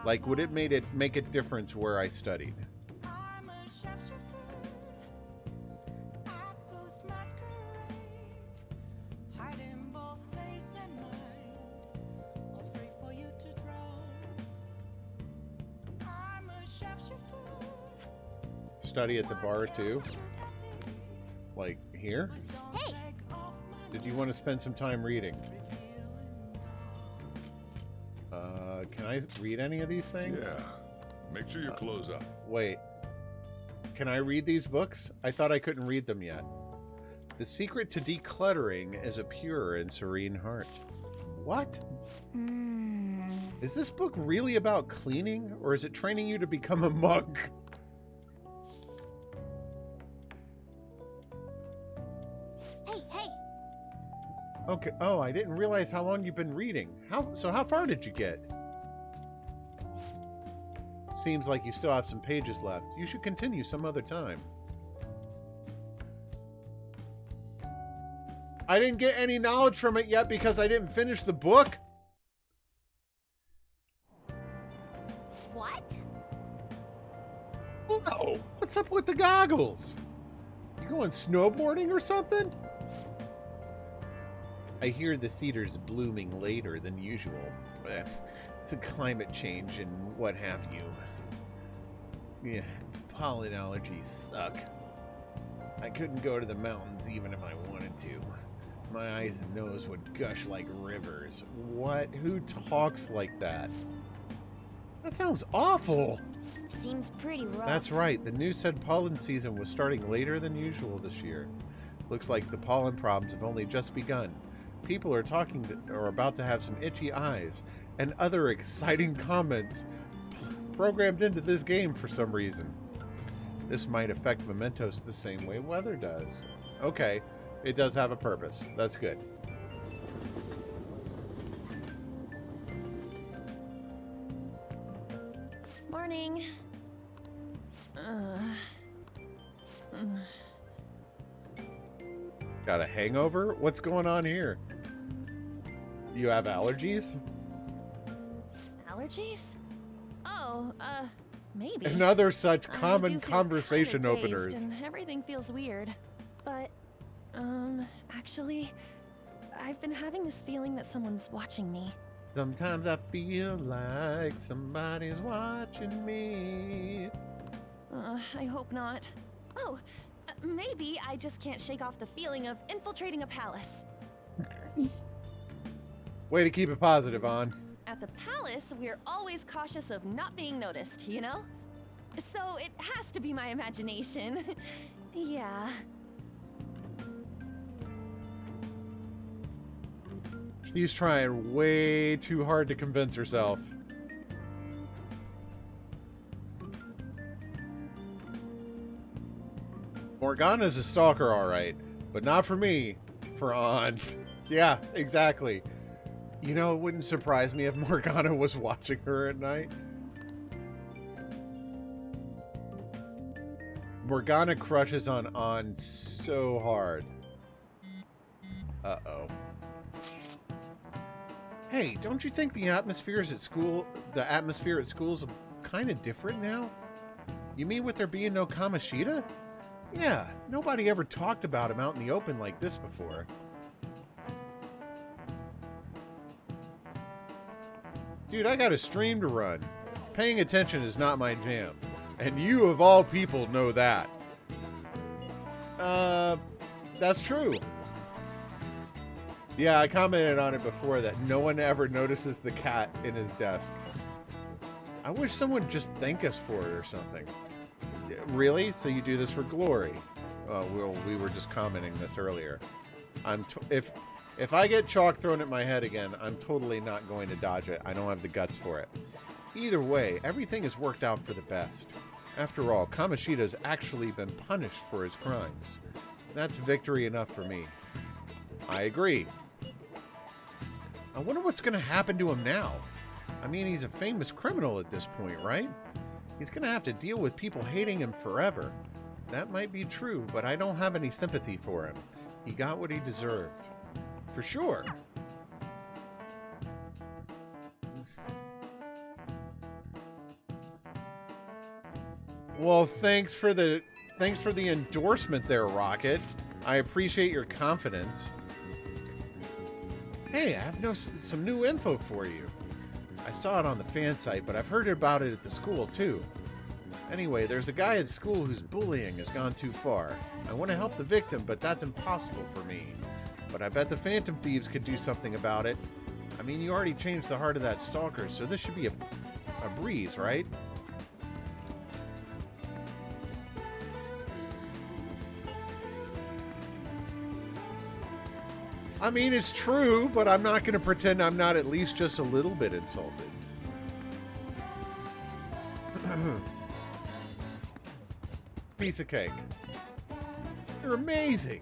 Like, would it make a difference where I studied? Study at the bar too? Like here? Hey! Did you want to spend some time reading? Can I read any of these things? Yeah. Make sure you close up. Wait. Can I read these books? I thought I couldn't read them yet. The secret to decluttering is a pure and serene heart. What? Is this book really about cleaning, or is it training you to become a monk? Hey! Okay. Oh, I didn't realize how long you've been reading. How far did you get? Seems like you still have some pages left. You should continue some other time. I didn't get any knowledge from it yet because I didn't finish the book. What? Whoa, what's up with the goggles? You going snowboarding or something? I hear the cedar's blooming later than usual. It's a climate change and what have you. Yeah, pollen allergies suck. I couldn't go to the mountains even if I wanted to. My eyes and nose would gush like rivers. What? Who talks like that? That sounds awful. Seems pretty rough. That's right. The news said pollen season was starting later than usual this year. Looks like the pollen problems have only just begun. People are about to have some itchy eyes and other exciting comments programmed into this game for some reason. This might affect Mementos the same way weather does. Okay, it does have a purpose. That's good. Morning. Got a hangover? What's going on here? You have allergies? Allergies? Oh, maybe. Another such I common do feel conversation kinda dazed, openers. And everything feels weird. But, actually, I've been having this feeling that someone's watching me. Sometimes I feel like somebody's watching me. I hope not. Oh, maybe I just can't shake off the feeling of infiltrating a palace. Way to keep it positive, On. At the palace, we're always cautious of not being noticed, you know? So it has to be my imagination. Yeah. She's trying way too hard to convince herself. Morgana's a stalker, all right, but not for me. For On. Yeah, exactly. You know, it wouldn't surprise me if Morgana was watching her at night. Morgana crushes on so hard. Uh-oh. Hey, don't you think the atmosphere at school is kind of different now? You mean with there being no Kamoshida? Yeah, nobody ever talked about him out in the open like this before. Dude, I got a stream to run. Paying attention is not my jam. And you, of all people, know that. That's true. Yeah, I commented on it before that no one ever notices the cat in his desk. I wish someone would just thank us for it or something. Really? So you do this for glory? We were just commenting this earlier. If I get chalk thrown at my head again, I'm totally not going to dodge it. I don't have the guts for it. Either way, everything has worked out for the best. After all, Kamoshida's actually been punished for his crimes. That's victory enough for me. I agree. I wonder what's going to happen to him now. I mean, he's a famous criminal at this point, right? He's going to have to deal with people hating him forever. That might be true, but I don't have any sympathy for him. He got what he deserved. For sure. Well, thanks for the endorsement there, Rocket. I appreciate your confidence. Hey, I have some new info for you. I saw it on the fan site, but I've heard about it at the school too. Anyway, there's a guy at school whose bullying has gone too far. I want to help the victim, but that's impossible for me. But I bet the Phantom Thieves could do something about it. I mean, you already changed the heart of that stalker, so this should be a breeze, right? I mean, it's true, but I'm not going to pretend I'm not at least just a little bit insulted. Piece of cake. You're amazing.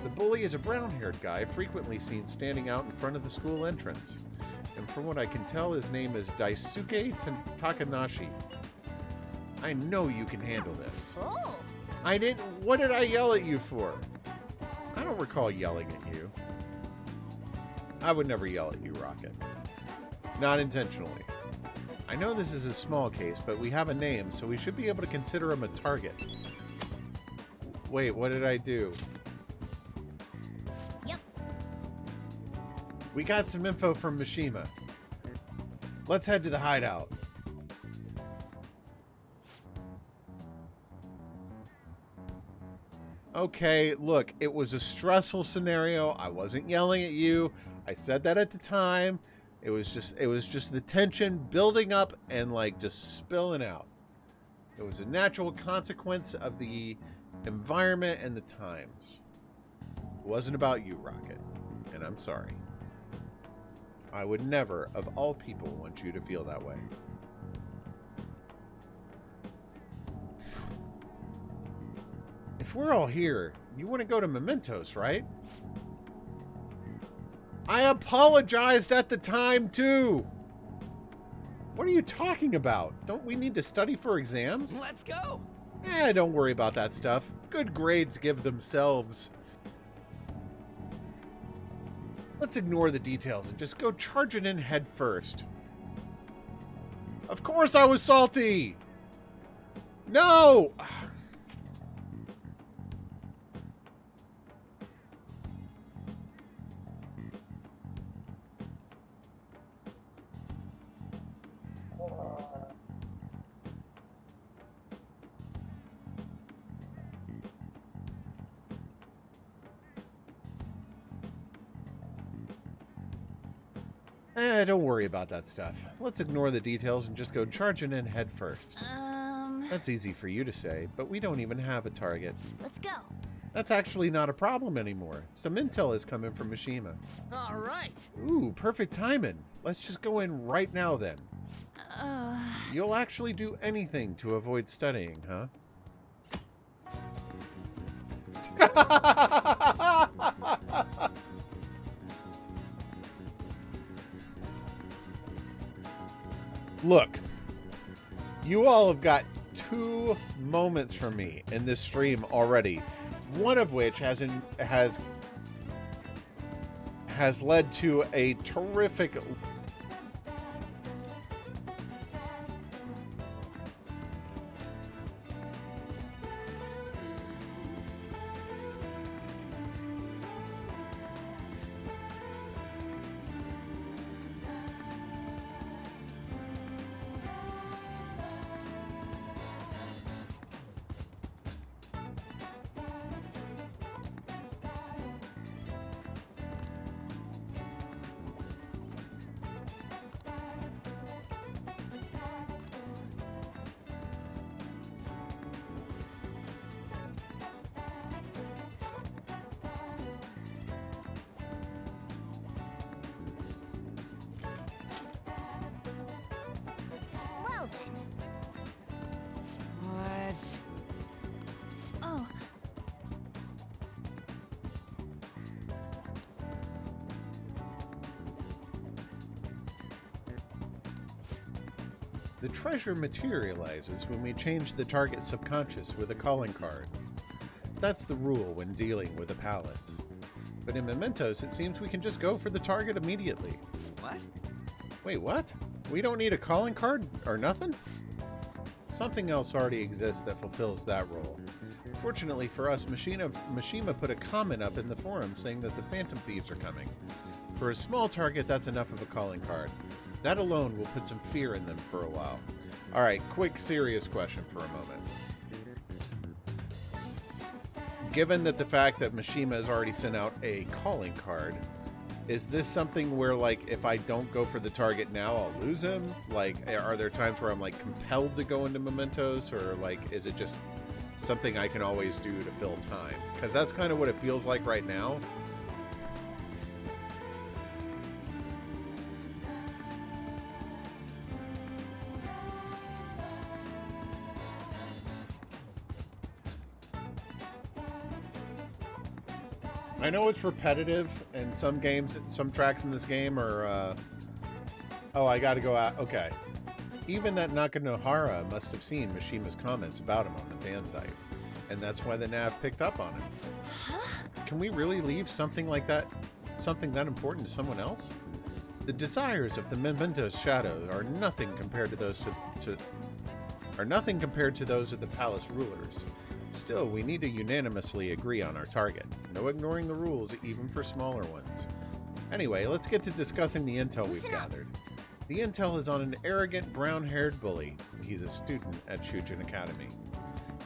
The bully is a brown-haired guy frequently seen standing out in front of the school entrance. And from what I can tell, his name is Daisuke Takanashi. I know you can handle this. Oh. I didn't... What did I yell at you for? I don't recall yelling at you. I would never yell at you, Rocket. Not intentionally. I know this is a small case, but we have a name, so we should be able to consider him a target. Wait, what did I do? Yep. We got some info from Mishima. Let's head to the hideout. Okay, look, it was a stressful scenario. I wasn't yelling at you. I said that at the time. It was just the tension building up and like just spilling out. It was a natural consequence of the environment and the times. It wasn't about you, Rocket, and I'm sorry. I would never, of all people, want you to feel that way. If we're all here, you want to go to Mementos, right? I apologized at the time, too. What are you talking about? Don't we need to study for exams? Let's go! Don't worry about that stuff. Good grades give themselves. Let's ignore the details and just go charging in head first. Of course I was salty! No! Don't worry about that stuff. Let's ignore the details and just go charging in head first. That's easy for you to say, but we don't even have a target. Let's go. That's actually not a problem anymore. Some intel is coming from Mishima. All right. Ooh, perfect timing. Let's just go in right now then. You'll actually do anything to avoid studying, huh? Look, you all have got 2 moments from me in this stream already. One of which has led to a terrific The treasure materializes when we change the target's subconscious with a calling card. That's the rule when dealing with a palace. But in Mementos, it seems we can just go for the target immediately. What? Wait, what? We don't need a calling card or nothing? Something else already exists that fulfills that role. Fortunately for us, Mishima put a comment up in the forum saying that the Phantom Thieves are coming. For a small target, that's enough of a calling card. That alone will put some fear in them for a while. Alright, quick serious question for a moment. Given that the fact that Mishima has already sent out a calling card, is this something where, like, if I don't go for the target now, I'll lose him? Like, are there times where I'm, like, compelled to go into Mementos? Or, like, is it just something I can always do to fill time? Because that's kind of what it feels like right now. I know it's repetitive, and some games, some tracks in this game are, oh, I gotta go out, okay. Even that Nakanohara must have seen Mishima's comments about him on the fan site, and that's why the nav picked up on him. Can we really leave something like that, something that important to someone else? The desires of the Mementos shadows are nothing compared to those of the palace rulers. Still, we need to unanimously agree on our target. No ignoring the rules, even for smaller ones. Anyway, let's get to discussing the intel we've gathered. The intel is on an arrogant, brown-haired bully. He's a student at Shujin Academy.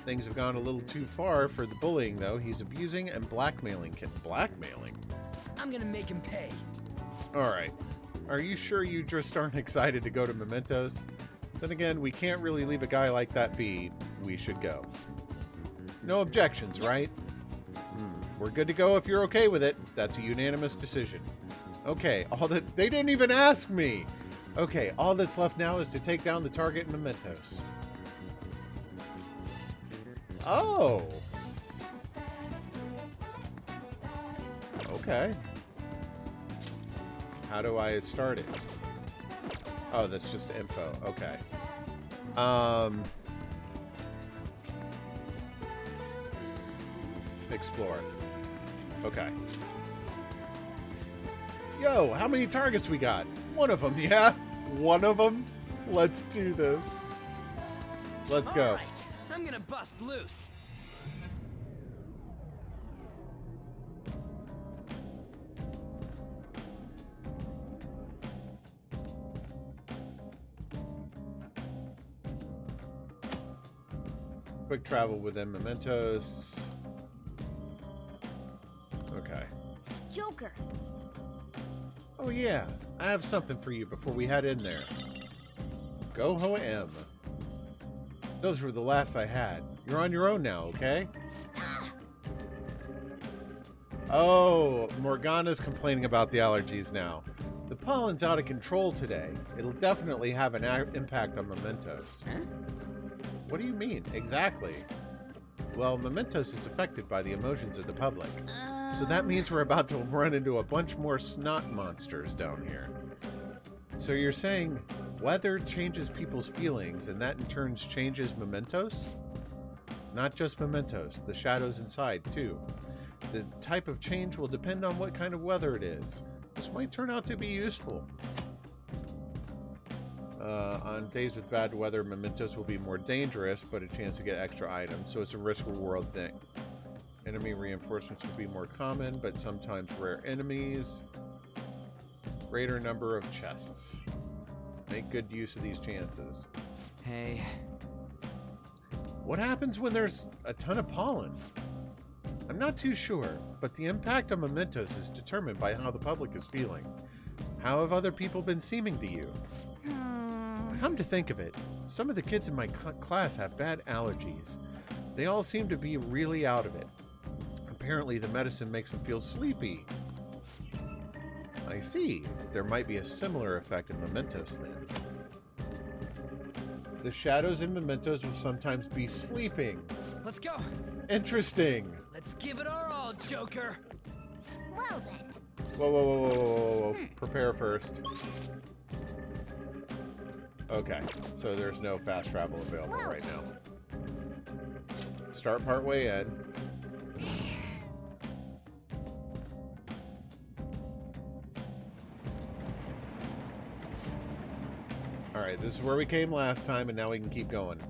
Things have gone a little too far for the bullying, though. He's abusing and blackmailing Blackmailing? I'm gonna make him pay. Alright. Are you sure you just aren't excited to go to Mementos? Then again, we can't really leave a guy like that be. We should go. No objections, right? We're good to go if you're okay with it. That's a unanimous decision. Okay, they didn't even ask me! Okay, all that's left now is to take down the target in Mementos. Oh! Okay. How do I start it? Oh, that's just info. Okay. Explore. Okay. Yo, how many targets we got? One of them, yeah? One of them? Let's do this. Let's go. All right, I'm gonna bust loose. Quick travel within Mementos. Okay. Joker. Oh yeah, I have something for you before we head in there. Go ho em. Those were the last I had. You're on your own now, okay? Oh, Morgana's complaining about the allergies now. The pollen's out of control today. It'll definitely have an impact on Mementos. Huh? What do you mean? Exactly. Well, Mementos is affected by the emotions of the public. So that means we're about to run into a bunch more snot monsters down here. So you're saying weather changes people's feelings and that in turn changes Mementos? Not just Mementos, the shadows inside too. The type of change will depend on what kind of weather it is. This might turn out to be useful. On days with bad weather, Mementos will be more dangerous, but a chance to get extra items, so it's a risk-reward thing. Enemy reinforcements will be more common, but sometimes rare enemies. Greater number of chests. Make good use of these chances. Hey. What happens when there's a ton of pollen? I'm not too sure, but the impact on Mementos is determined by how the public is feeling. How have other people been seeming to you? Come to think of it, some of the kids in my class have bad allergies. They all seem to be really out of it. Apparently the medicine makes them feel sleepy. I see. There might be a similar effect in Mementos then. The shadows in Mementos will sometimes be sleeping. Let's go. Interesting. Let's give it our all, Joker. Well then. Whoa. Prepare first. Okay, so there's no fast travel available right now. Start part way in. Alright, this is where we came last time, and now we can keep going.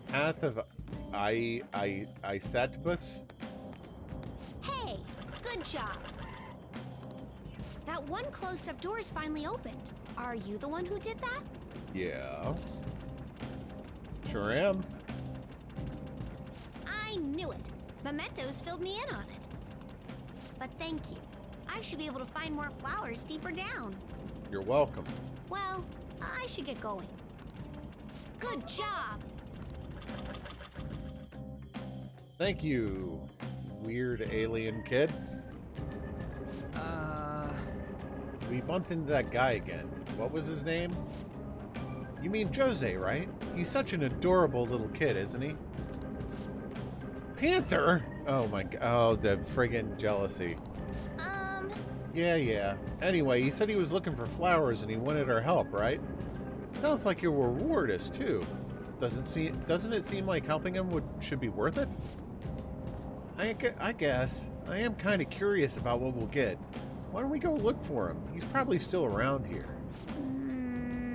Path of Isatbus? Hey, good job. That one closed-up door is finally opened. Are you the one who did that? Yeah. Sure am. I knew it. Mementos filled me in on it. But thank you. I should be able to find more flowers deeper down. You're welcome. Well, I should get going. Good job! Thank you, weird alien kid. We bumped into that guy again. What was his name? You mean Jose, right? He's such an adorable little kid, isn't he? Panther? Oh my god. Oh, the friggin' jealousy. Yeah. Anyway, he said he was looking for flowers and he wanted our help, right? Sounds like you'll reward us too. Doesn't it seem like helping him should be worth it? I guess. I am kind of curious about what we'll get. Why don't we go look for him? He's probably still around here.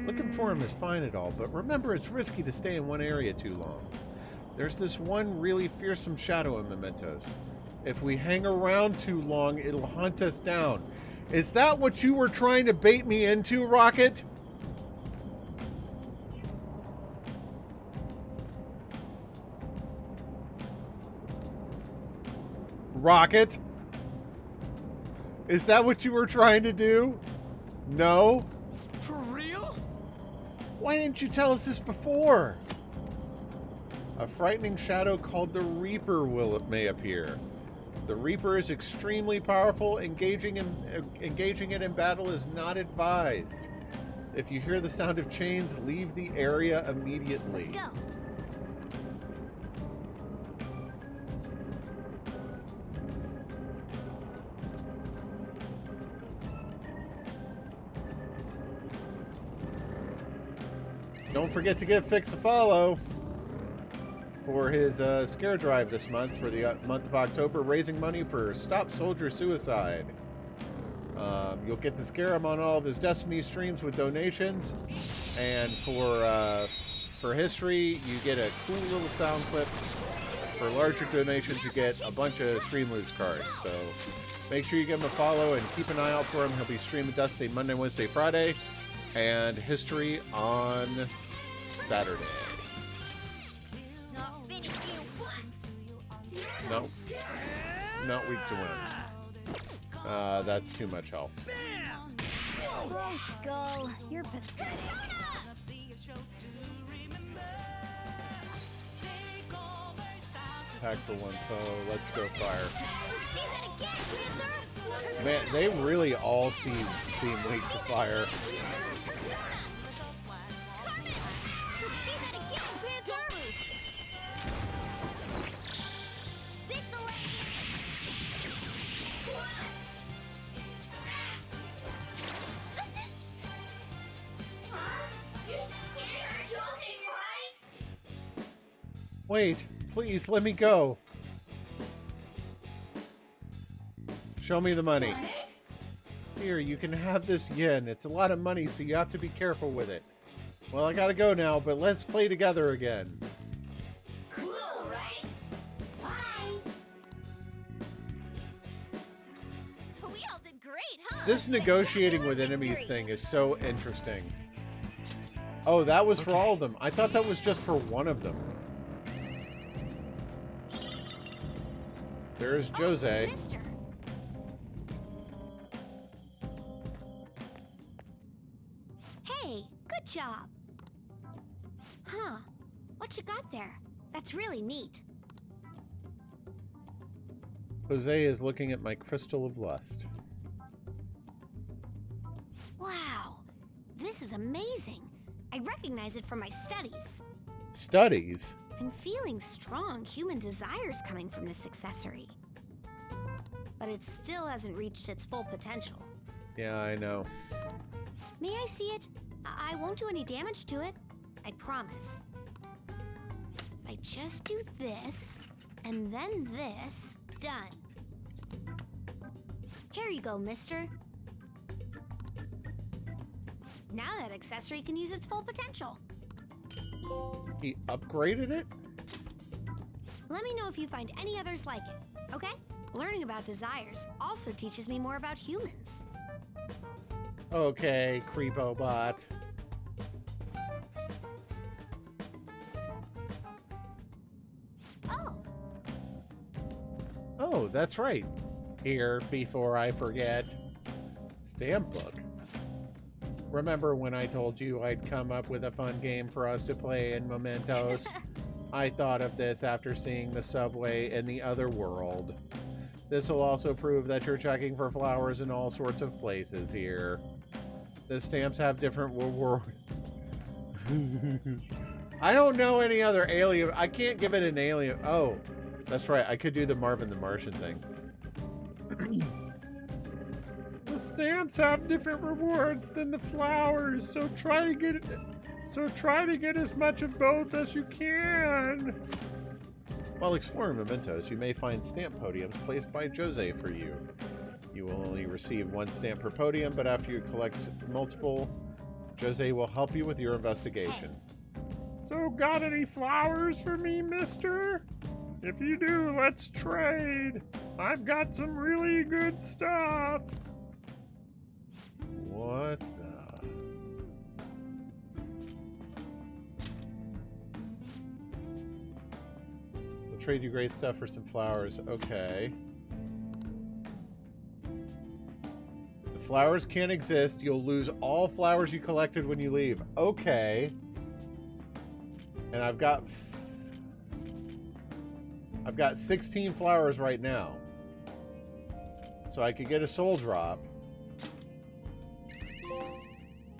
Looking for him is fine and all, but remember it's risky to stay in one area too long. There's this one really fearsome shadow in Mementos. If we hang around too long, it'll hunt us down. Is that what you were trying to bait me into, Rocket? Rocket? Is that what you were trying to do? No? For real? Why didn't you tell us this before? A frightening shadow called the Reaper may appear. The Reaper is extremely powerful. Engaging it in battle is not advised. If you hear the sound of chains, leave the area immediately. Let's go. Don't forget to give Fix a follow for his scare drive this month for the month of October, raising money for Stop Soldier Suicide. You'll get to scare him on all of his Destiny streams with donations, and for history, you get a cool little sound clip. For larger donations, you get a bunch of Streamloots cards. So make sure you give him a follow and keep an eye out for him. He'll be streaming Destiny Monday, Wednesday, Friday, and history on Saturday. Nope. Not weak to win. That's too much help. Oh, Skull, you're pathetic. Pack for one foe. Let's go fire. Man, they really all seem weak to fire. Wait, please, let me go. Show me the money. Here, you can have this yen. It's a lot of money, so you have to be careful with it. Well, I gotta go now, but let's play together again. Cool, right? Bye. We all did great, huh? This negotiating with enemies thing is so interesting. Oh, that was for all of them. I thought that was just for one of them. There's Jose. Mister. Hey, good job. Huh. What you got there? That's really neat. Jose is looking at my crystal of lust. Wow. This is amazing. I recognize it from my studies. Studies? I'm feeling strong human desires coming from this accessory. But it still hasn't reached its full potential. Yeah, I know. May I see it? I won't do any damage to it. I promise. If I just do this, and then this, done. Here you go, mister. Now that accessory can use its full potential. He upgraded it? Let me know if you find any others like it, okay? Learning about desires also teaches me more about humans. Okay, Creepobot. Oh. Oh, that's right. Here, before I forget. Stamp book. Remember when I told you I'd come up with a fun game for us to play in Mementos? I thought of this after seeing the subway in the other world. This will also prove that you're checking for flowers in all sorts of places here. The stamps have different I don't know any other alien. I can't give it an alien. Oh, That's right. I could do the Marvin the Martian thing. The stamps have different rewards than the flowers, so try to get as much of both as you can. While exploring Mementos, you may find stamp podiums placed by Jose for you. You will only receive 1 stamp per podium, but after you collect multiple, Jose will help you with your investigation. So got any flowers for me, mister? If you do, let's trade. I've got some really good stuff. What the... We'll trade you great stuff for some flowers. Okay. The flowers can't exist. You'll lose all flowers you collected when you leave. Okay. And I've got 16 flowers right now. So I could get a soul drop.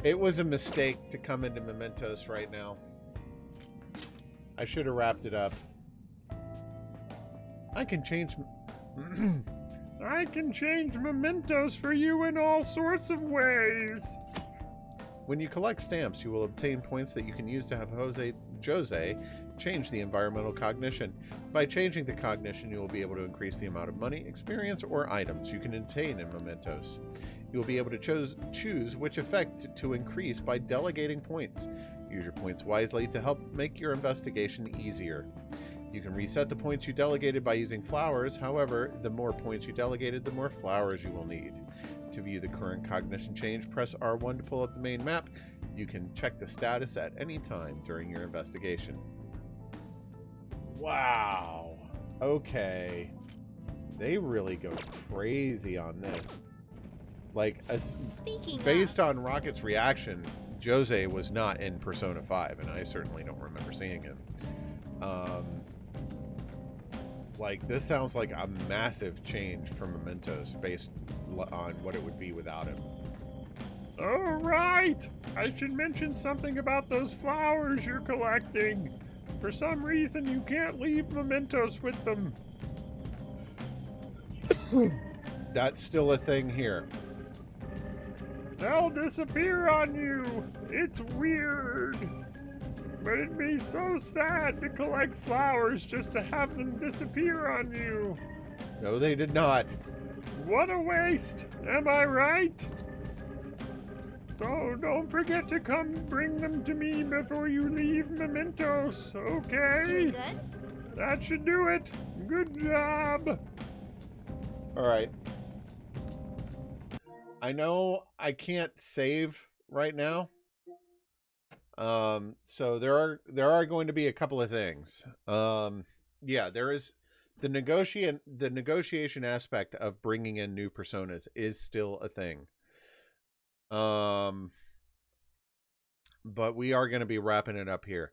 It was a mistake to come into Mementos right now. I should have wrapped it up. I can change... I can change mementos for you in all sorts of ways. When you collect stamps, you will obtain points that you can use to have Jose change the environmental cognition. By changing the cognition, you will be able to increase the amount of money, experience, or items you can obtain in Mementos. You will be able to choose which effect to increase by delegating points. Use your points wisely to help make your investigation easier. You can reset the points you delegated by using flowers. However, the more points you delegated, the more flowers you will need. To view the current cognition change, press R1 to pull up the main map. You can check the status at any time during your investigation. Wow. Okay. They really go crazy on this. Like, based on Rocket's reaction, Jose was not in Persona 5, and I certainly don't remember seeing him. Like, this sounds like a massive change from Mementos based on what it would be without him. All right! I should mention something about those flowers you're collecting. For some reason, you can't leave mementos with them. That's still a thing here. They'll disappear on you. It's weird. But it'd be so sad to collect flowers just to have them disappear on you. No, they did not. What a waste. Am I right? So don't forget to come bring them to me before you leave mementos, okay? Doing good? That should do it. Good job. All right. I know I can't save right now. So there are going to be a couple of things. Yeah, there is the negotiation aspect of bringing in new personas is still a thing. But we are going to be wrapping it up here.